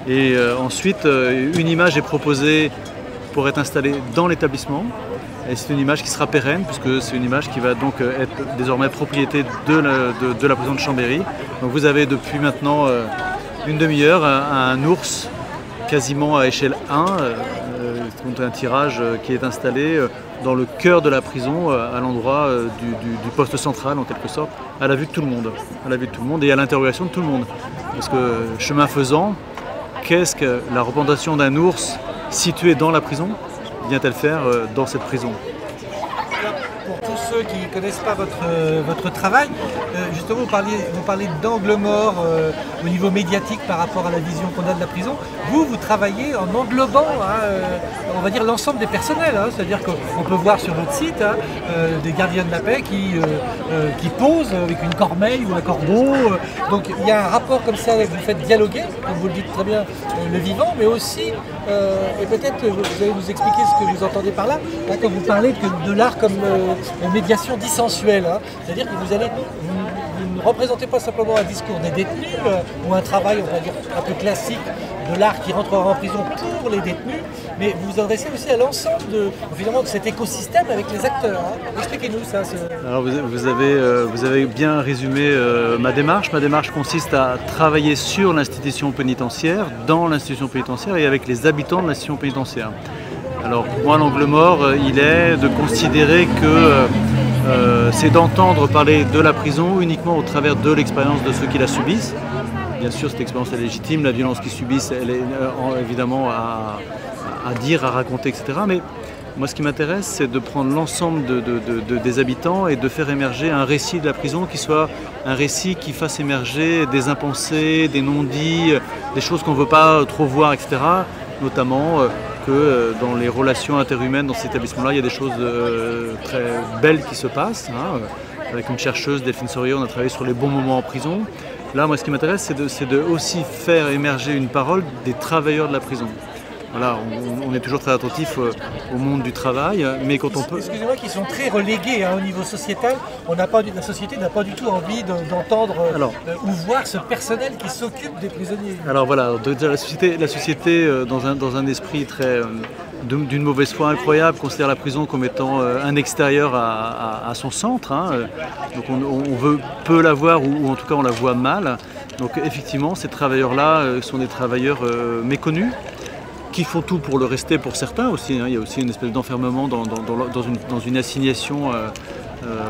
Et ensuite, une image est proposée pour être installée dans l'établissement. Et c'est une image qui sera pérenne, puisque c'est une image qui va donc être désormais propriété de la prison de Chambéry. Donc vous avez depuis maintenant une demi-heure un ours quasiment à échelle 1, un tirage qui est installé dans le cœur de la prison, à l'endroit du poste central en quelque sorte, à la vue de tout le monde, et à l'interrogation de tout le monde. Parce que chemin faisant, qu'est-ce que la représentation d'un ours situé dans la prison vient-elle faire dans cette prison? Pour tous ceux qui ne connaissent pas votre travail, justement vous parlez d'angle mort au niveau médiatique par rapport à la vision qu'on a de la prison. Vous travaillez en englobant, on va dire, l'ensemble des personnels. C'est-à-dire qu'on peut voir sur votre site des gardiens de la paix qui posent avec une corneille ou un corbeau. Donc il y a un rapport comme ça, vous faites dialoguer, comme vous le dites très bien, le vivant, mais aussi, et peut-être vous allez nous expliquer ce que vous entendez par là, quand vous parlez de l'art comme médiation dissensuelle. C'est-à-dire que vous ne représentez pas simplement un discours des détenus ou un travail, on va dire, un peu classique de l'art qui rentrera en prison pour les détenus, mais vous vous adressez aussi à l'ensemble de cet écosystème avec les acteurs. Expliquez-nous ça. Alors vous avez bien résumé ma démarche. Ma démarche consiste à travailler sur l'institution pénitentiaire, dans l'institution pénitentiaire et avec les habitants de l'institution pénitentiaire. Alors pour moi, l'angle mort, il est de considérer que c'est d'entendre parler de la prison uniquement au travers de l'expérience de ceux qui la subissent. Bien sûr, cette expérience est légitime, la violence qu'ils subissent, elle est évidemment à dire, à raconter, etc. Mais moi, ce qui m'intéresse, c'est de prendre l'ensemble des habitants et de faire émerger un récit de la prison qui soit un récit qui fasse émerger des impensés, des non-dits, des choses qu'on ne veut pas trop voir, etc. Notamment que dans les relations interhumaines dans cet établissement-là, il y a des choses très belles qui se passent. Avec une chercheuse, Delphine Soriot, on a travaillé sur les bons moments en prison. Là, moi, ce qui m'intéresse, c'est de aussi faire émerger une parole des travailleurs de la prison. Voilà, on est toujours très attentif au monde du travail, mais quand on peut... Excusez-moi, qui sont très relégués au niveau sociétal. La société n'a pas du tout envie d'entendre ou voir ce personnel qui s'occupe des prisonniers. Alors voilà, la société dans un esprit très... d'une mauvaise foi incroyable, considère la prison comme étant un extérieur à son centre. Donc on veut peu la voir, ou en tout cas on la voit mal. Donc effectivement, ces travailleurs-là sont des travailleurs méconnus, qui font tout pour le rester pour certains aussi. Hein. Il y a aussi une espèce d'enfermement dans une assignation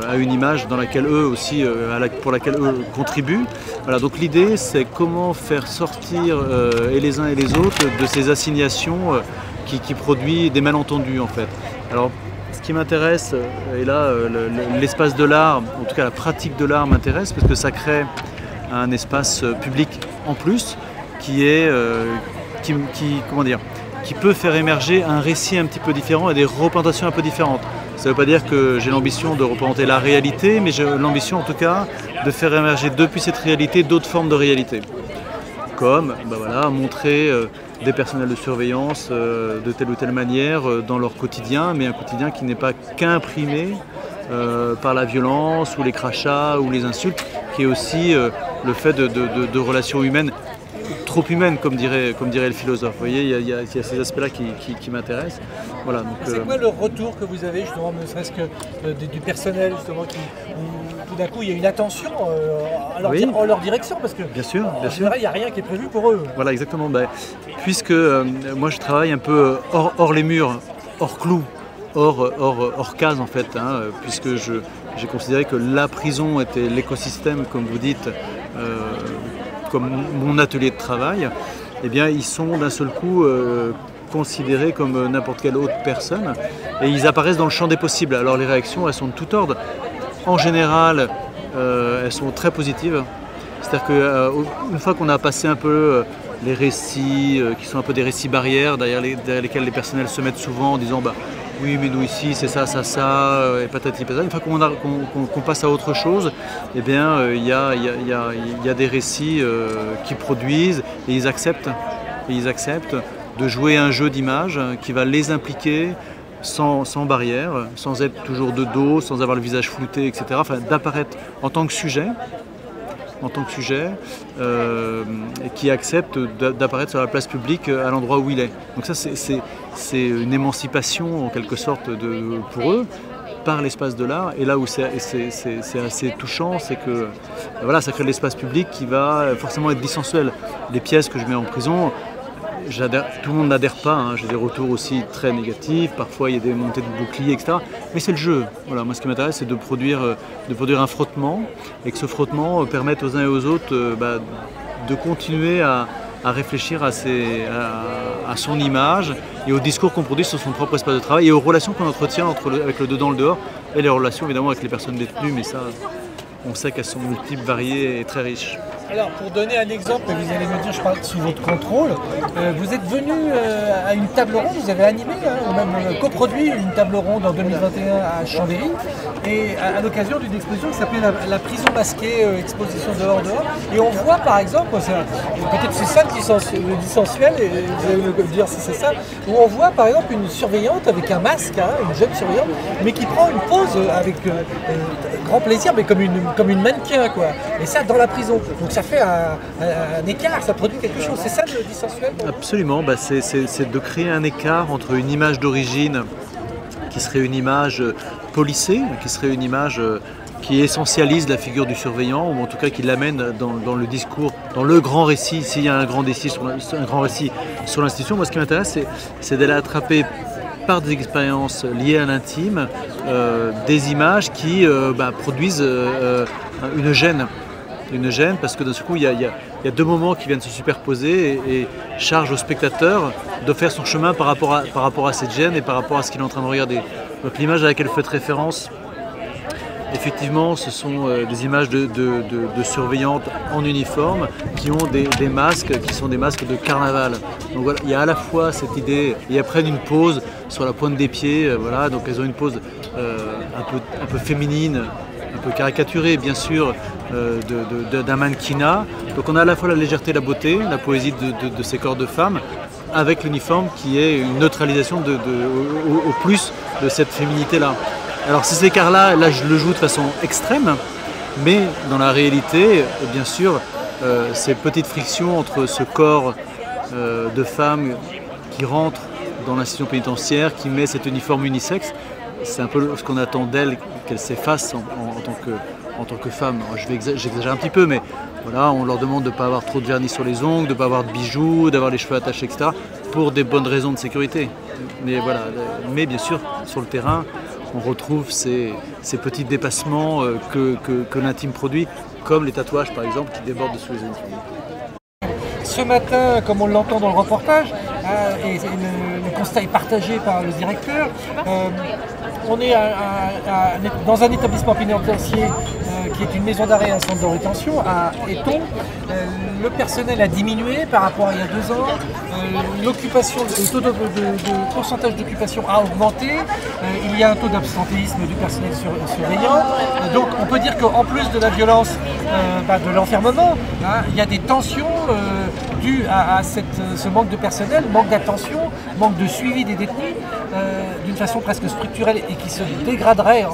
à une image dans laquelle eux aussi, pour laquelle eux contribuent. Voilà, donc l'idée, c'est comment faire sortir et les uns et les autres de ces assignations qui produisent des malentendus en fait. Alors, ce qui m'intéresse, et là l'espace de l'art, en tout cas la pratique de l'art m'intéresse parce que ça crée un espace public en plus qui peut faire émerger un récit un petit peu différent et des représentations un peu différentes. Ça ne veut pas dire que j'ai l'ambition de représenter la réalité, mais j'ai l'ambition en tout cas de faire émerger depuis cette réalité d'autres formes de réalité. Comme montrer des personnels de surveillance de telle ou telle manière dans leur quotidien, mais un quotidien qui n'est pas qu'imprimé par la violence ou les crachats ou les insultes, qui est aussi le fait de relations humaines, trop humaines comme dirait le philosophe. Vous voyez, il y a ces aspects-là qui m'intéressent. Voilà, c'est quoi le retour que vous avez justement, ne serait-ce que du personnel justement, où tout d'un coup il y a une attention en leur direction, parce que bien sûr, il n'y a rien qui est prévu pour eux. Voilà, exactement. Puisque moi je travaille un peu hors les murs, hors clous, hors case en fait, hein, puisque j'ai considéré que la prison était l'écosystème, comme vous dites, comme mon atelier de travail. Eh bien, ils sont d'un seul coup considérés comme n'importe quelle autre personne et ils apparaissent dans le champ des possibles. Alors les réactions, elles sont de tout ordre. En général, elles sont très positives. C'est-à-dire qu'une fois qu'on a passé un peu les récits, qui sont un peu des récits barrières, derrière lesquels les personnels se mettent souvent en disant oui, mais nous ici, c'est ça, et patati patata. Une fois qu'on passe à autre chose, eh bien, il y a des récits qui produisent et ils acceptent de jouer un jeu d'images qui va les impliquer sans barrière, sans être toujours de dos, sans avoir le visage flouté, etc. Enfin, d'apparaître en tant que sujet, et qui accepte d'apparaître sur la place publique à l'endroit où il est. Donc ça, c'est une émancipation en quelque sorte pour eux par l'espace de l'art. Et là où c'est assez touchant, c'est que ça crée l'espace public qui va forcément être dissensuel. Les pièces que je mets en prison, tout le monde n'adhère pas, hein. J'ai des retours aussi très négatifs, parfois il y a des montées de boucliers, etc. Mais c'est le jeu. Voilà, moi ce qui m'intéresse, c'est de produire un frottement et que ce frottement permette aux uns et aux autres de continuer à réfléchir à son image et au discours qu'on produit sur son propre espace de travail et aux relations qu'on entretient avec le dedans et le dehors et les relations évidemment avec les personnes détenues, mais ça, on sait qu'elles sont multiples, variées et très riches. Alors, pour donner un exemple, vous allez me dire, je parle sous votre contrôle, vous êtes venu à une table ronde, vous avez animé, ou même coproduit une table ronde en 2021 à Chambéry, et à l'occasion d'une exposition qui s'appelait la prison masquée, exposition dehors. Et on voit par exemple, peut-être c'est ça le dissensuel, et vous allez me dire si c'est ça, où on voit par exemple une surveillante avec un masque, une jeune surveillante, mais qui prend une pose avec grand plaisir, mais comme une mannequin, quoi. Et ça dans la prison. Donc ça fait un écart, ça produit quelque chose. C'est ça le dissensuel? Absolument, c'est de créer un écart entre une image d'origine qui serait une image policée, qui serait une image qui essentialise la figure du surveillant, ou en tout cas qui l'amène dans le discours, dans le grand récit, s'il y a un grand récit sur l'institution. Moi ce qui m'intéresse, c'est d'aller attraper par des expériences liées à l'intime des images qui produisent une gêne, parce que d'un seul coup il y a deux moments qui viennent se superposer et charge au spectateur de faire son chemin par rapport à cette gêne et par rapport à ce qu'il est en train de regarder. Donc l'image à laquelle vous faites référence, effectivement, ce sont des images de surveillantes en uniforme qui ont des masques qui sont des masques de carnaval. Donc voilà, il y a à la fois cette idée, et après une pose sur la pointe des pieds, voilà, donc elles ont une pose un peu féminine, un peu caricaturée bien sûr, d'un mannequinat. Donc on a à la fois la légèreté, la beauté, la poésie de ces corps de femmes, avec l'uniforme qui est une neutralisation au plus de cette féminité-là. Alors ces écarts-là, je le joue de façon extrême, mais dans la réalité, bien sûr, ces petites frictions entre ce corps de femme qui rentre dans l'institution pénitentiaire, qui met cet uniforme unisexe, c'est un peu ce qu'on attend d'elle qu'elles s'effacent en tant que femmes. J'exagère un petit peu, mais voilà, on leur demande de ne pas avoir trop de vernis sur les ongles, de ne pas avoir de bijoux, d'avoir les cheveux attachés, etc. pour des bonnes raisons de sécurité. Mais voilà, mais bien sûr, sur le terrain, on retrouve ces petits dépassements que l'intime produit, comme les tatouages par exemple qui débordent dessous les uniformes. Ce matin, comme on l'entend dans le reportage, et le constat est partagé par le directeur, on est dans un établissement pénitentiaire qui est une maison d'arrêt et un centre de rétention à Éton. Le personnel a diminué par rapport à il y a 2 ans. L'occupation, le taux de pourcentage d'occupation a augmenté. Il y a un taux d'absentéisme du personnel surveillant. Donc on peut dire qu'en plus de la violence de l'enfermement, il y a des tensions dues à ce manque de personnel, manque d'attention, manque de suivi des détenus d'une façon presque structurelle et qui se dégraderait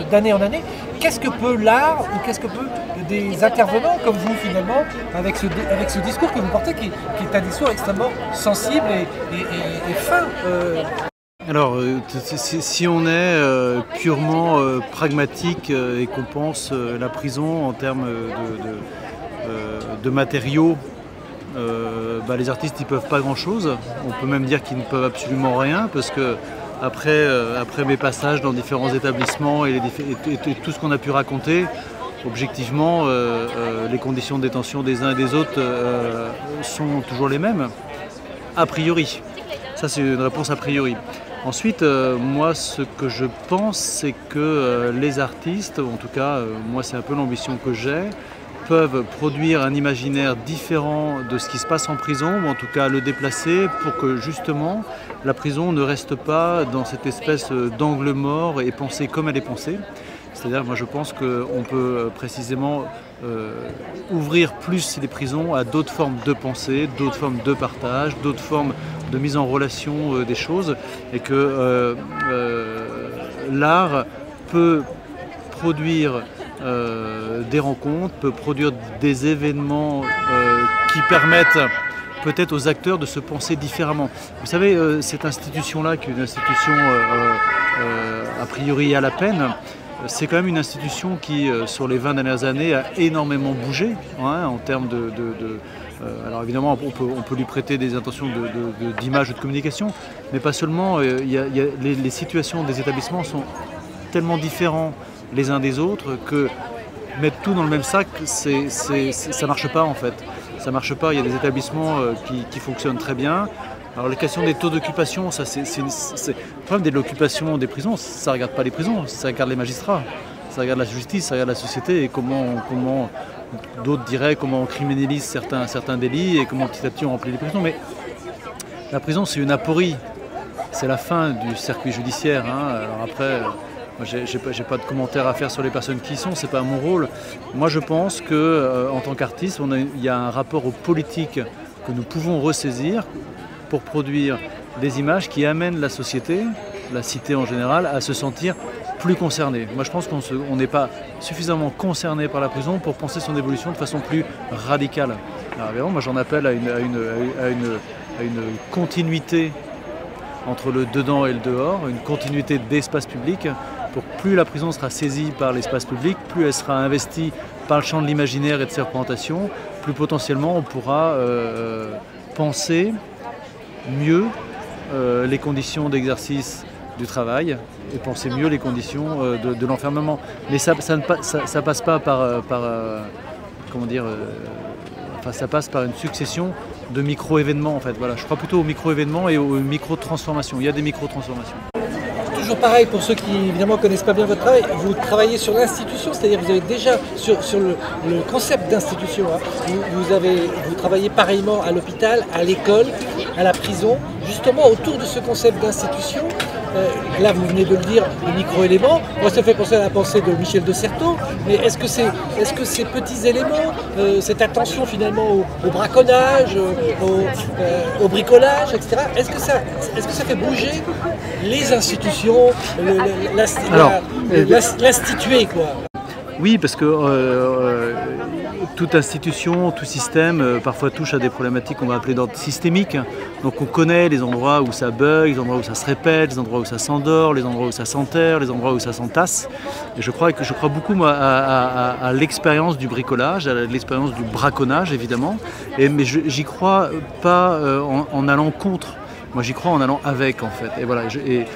d'année en année. Qu'est-ce que peut l'art ou qu'est-ce que peut des intervenants comme vous finalement avec ce discours que vous portez qui est un discours extrêmement sensible et fin Alors, si on est purement pragmatique et qu'on pense la prison en termes de matériaux, les artistes ils peuvent pas grand chose. On peut même dire qu'ils ne peuvent absolument rien parce que après mes passages dans différents établissements et tout ce qu'on a pu raconter, objectivement les conditions de détention des uns et des autres sont toujours les mêmes, a priori. Ça c'est une réponse a priori. Ensuite, moi ce que je pense c'est que les artistes, en tout cas moi c'est un peu l'ambition que j'ai, peuvent produire un imaginaire différent de ce qui se passe en prison, ou en tout cas le déplacer pour que justement la prison ne reste pas dans cette espèce d'angle mort et pensée comme elle est pensée. C'est-à-dire, moi je pense qu'on peut précisément ouvrir plus les prisons à d'autres formes de pensée, d'autres formes de partage, d'autres formes de mise en relation des choses, et que l'art peut produire des rencontres, peut produire des événements qui permettent peut-être aux acteurs de se penser différemment. Vous savez, cette institution-là, qui est une institution a priori à la peine, c'est quand même une institution qui, sur les 20 dernières années, a énormément bougé en termes alors évidemment, on peut lui prêter des intentions d'image ou de communication, mais pas seulement. Les situations des établissements sont tellement différentes les uns des autres que mettre tout dans le même sac, ça marche pas en fait. Ça marche pas. Il y a des établissements qui fonctionnent très bien. Alors la question des taux d'occupation, le problème de l'occupation des prisons, ça ne regarde pas les prisons, ça regarde les magistrats, ça regarde la justice, ça regarde la société et comment d'autres diraient comment on criminalise certains délits et comment petit à petit on remplit les prisons. Mais la prison c'est une aporie, c'est la fin du circuit judiciaire. Alors après, moi j'ai pas de commentaires à faire sur les personnes qui y sont, c'est pas mon rôle. Moi je pense que en tant qu'artiste, il y a un rapport aux politiques que nous pouvons ressaisir pour produire des images qui amènent la société, la cité en général, à se sentir plus concernée. Moi je pense qu'on n'est pas suffisamment concerné par la prison pour penser son évolution de façon plus radicale. Alors évidemment, moi j'en appelle à une continuité entre le dedans et le dehors, une continuité d'espace public, pour plus la prison sera saisie par l'espace public, plus elle sera investie par le champ de l'imaginaire et de ses représentations, plus potentiellement on pourra penser mieux les conditions d'exercice du travail et penser mieux les conditions de l'enfermement. Mais ça passe pas ça passe par une succession de micro-événements en fait. Voilà, je crois plutôt aux micro-événements et aux micro-transformations. Il y a des micro-transformations. Toujours pareil, pour ceux qui évidemment ne connaissent pas bien votre travail, vous travaillez sur l'institution, c'est-à-dire vous avez déjà sur le concept d'institution, vous travaillez pareillement à l'hôpital, à l'école, à la prison, justement autour de ce concept d'institution. Là vous venez de le dire, les micro-éléments, moi ça fait penser à la pensée de Michel de Certeau, mais est-ce que ces petits éléments, cette attention finalement au braconnage, au bricolage, etc., est-ce que ça fait bouger les institutions, l'instituer quoi? Oui, parce que toute institution, tout système, parfois touche à des problématiques qu'on va appeler d'ordre systémique. Donc on connaît les endroits où ça bug, les endroits où ça se répète, les endroits où ça s'endort, les endroits où ça s'enterre, les endroits où ça s'entasse. Et je crois beaucoup moi, à l'expérience du bricolage, à l'expérience du braconnage évidemment. Mais j'y crois pas en allant contre. Moi j'y crois en allant avec en fait. Et voilà. Et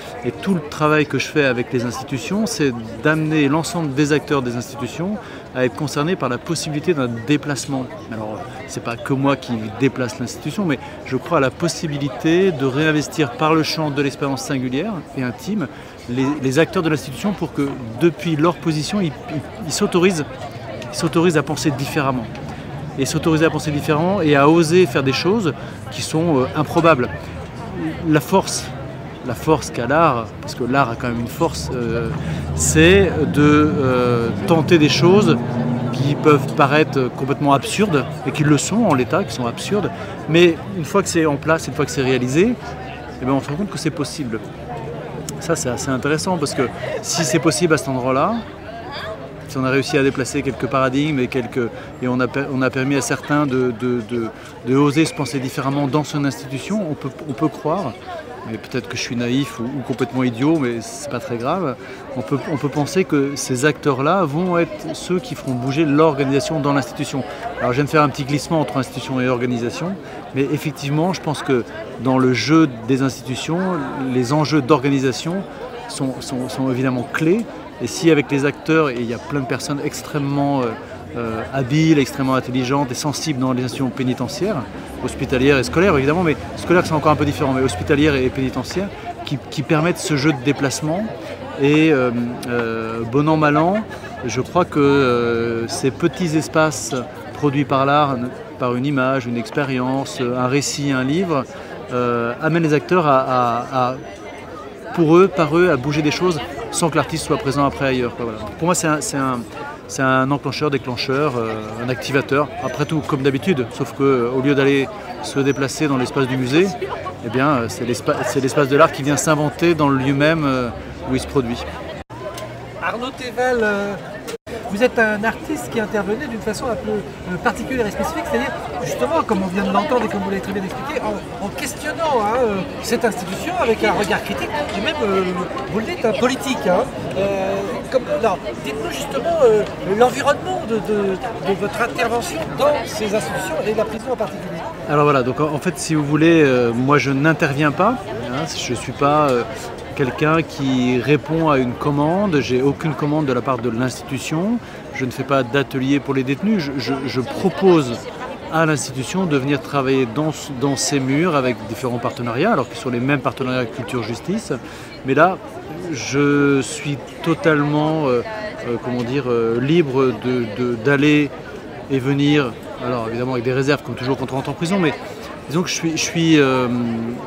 tout le travail que je fais avec les institutions, c'est d'amener l'ensemble des acteurs des institutions à être concernés par la possibilité d'un déplacement. Alors c'est pas que moi qui déplace l'institution, mais je crois à la possibilité de réinvestir par le champ de l'expérience singulière et intime les acteurs de l'institution pour que depuis leur position, ils s'autorisent à penser différemment. Et s'autoriser à penser différemment et à oser faire des choses qui sont improbables. La force qu'a l'art, parce que l'art a quand même une force, c'est de tenter des choses qui peuvent paraître complètement absurdes, et qui le sont en l'état, qui sont absurdes, mais une fois que c'est en place, une fois que c'est réalisé, eh bien on se rend compte que c'est possible. Ça c'est assez intéressant, parce que si c'est possible à cet endroit-là, si on a réussi à déplacer quelques paradigmes et on a permis à certains de oser se penser différemment dans son institution, on peut croire, mais peut-être que je suis naïf ou complètement idiot, mais c'est pas très grave, on peut penser que ces acteurs-là vont être ceux qui feront bouger l'organisation dans l'institution. Alors je viens de faire un petit glissement entre institution et organisation, mais effectivement je pense que dans le jeu des institutions, les enjeux d'organisation sont évidemment clés. Et si avec les acteurs, et il y a plein de personnes extrêmement habiles, extrêmement intelligentes et sensibles dans les institutions pénitentiaires, hospitalières et scolaires évidemment, mais scolaires c'est encore un peu différent, mais hospitalières et pénitentiaires, qui permettent ce jeu de déplacement. Et bon an, mal an, je crois que ces petits espaces produits par l'art, par une image, une expérience, un récit, un livre, amènent les acteurs par eux, à bouger des choses sans que l'artiste soit présent après ailleurs. Voilà. Pour moi, c'est un enclencheur, déclencheur, un activateur. Après tout, comme d'habitude, sauf qu'au lieu d'aller se déplacer dans l'espace du musée, eh bien, c'est l'espace de l'art qui vient s'inventer dans le lieu même où il se produit. Arnaud Théval, vous êtes un artiste qui intervenait d'une façon un peu particulière et spécifique, c'est-à-dire justement, comme on vient de l'entendre et comme vous l'avez très bien expliqué, en questionnant cette institution avec un regard critique et même, vous le dites, politique. Dites-nous justement l'environnement de votre intervention dans ces institutions et la prison en particulier. Alors voilà, donc en fait, si vous voulez, moi je n'interviens pas, je ne suis pas quelqu'un qui répond à une commande, j'ai aucune commande de la part de l'institution, je ne fais pas d'atelier pour les détenus, je propose à l'institution de venir travailler dans ces murs avec différents partenariats, alors qu'ils sont les mêmes partenariats culture-justice, mais là je suis totalement libre d'aller et venir, alors évidemment avec des réserves comme toujours quand on rentre en prison, mais disons que je suis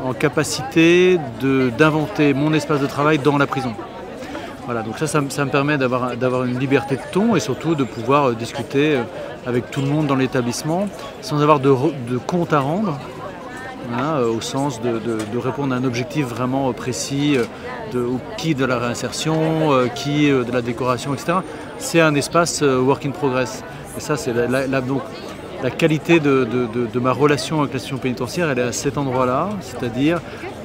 en capacité d'inventer mon espace de travail dans la prison. Voilà, donc ça me permet d'avoir une liberté de ton et surtout de pouvoir discuter avec tout le monde dans l'établissement sans avoir de compte à rendre, au sens de répondre à un objectif vraiment précis, qui de la réinsertion, qui de la décoration, etc. C'est un espace work in progress. Et ça, c'est donc la qualité de ma relation avec l'institution pénitentiaire, elle est à cet endroit-là, c'est-à-dire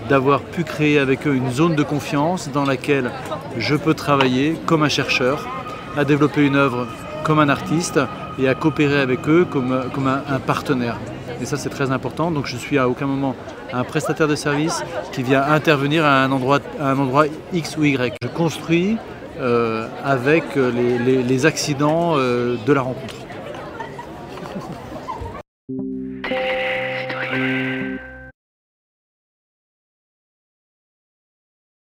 d'avoir pu créer avec eux une zone de confiance dans laquelle je peux travailler comme un chercheur, à développer une œuvre comme un artiste et à coopérer avec eux comme un partenaire. Et ça, c'est très important. Donc je suis à aucun moment un prestataire de service qui vient intervenir à un endroit X ou Y. Je construis avec les accidents de la rencontre.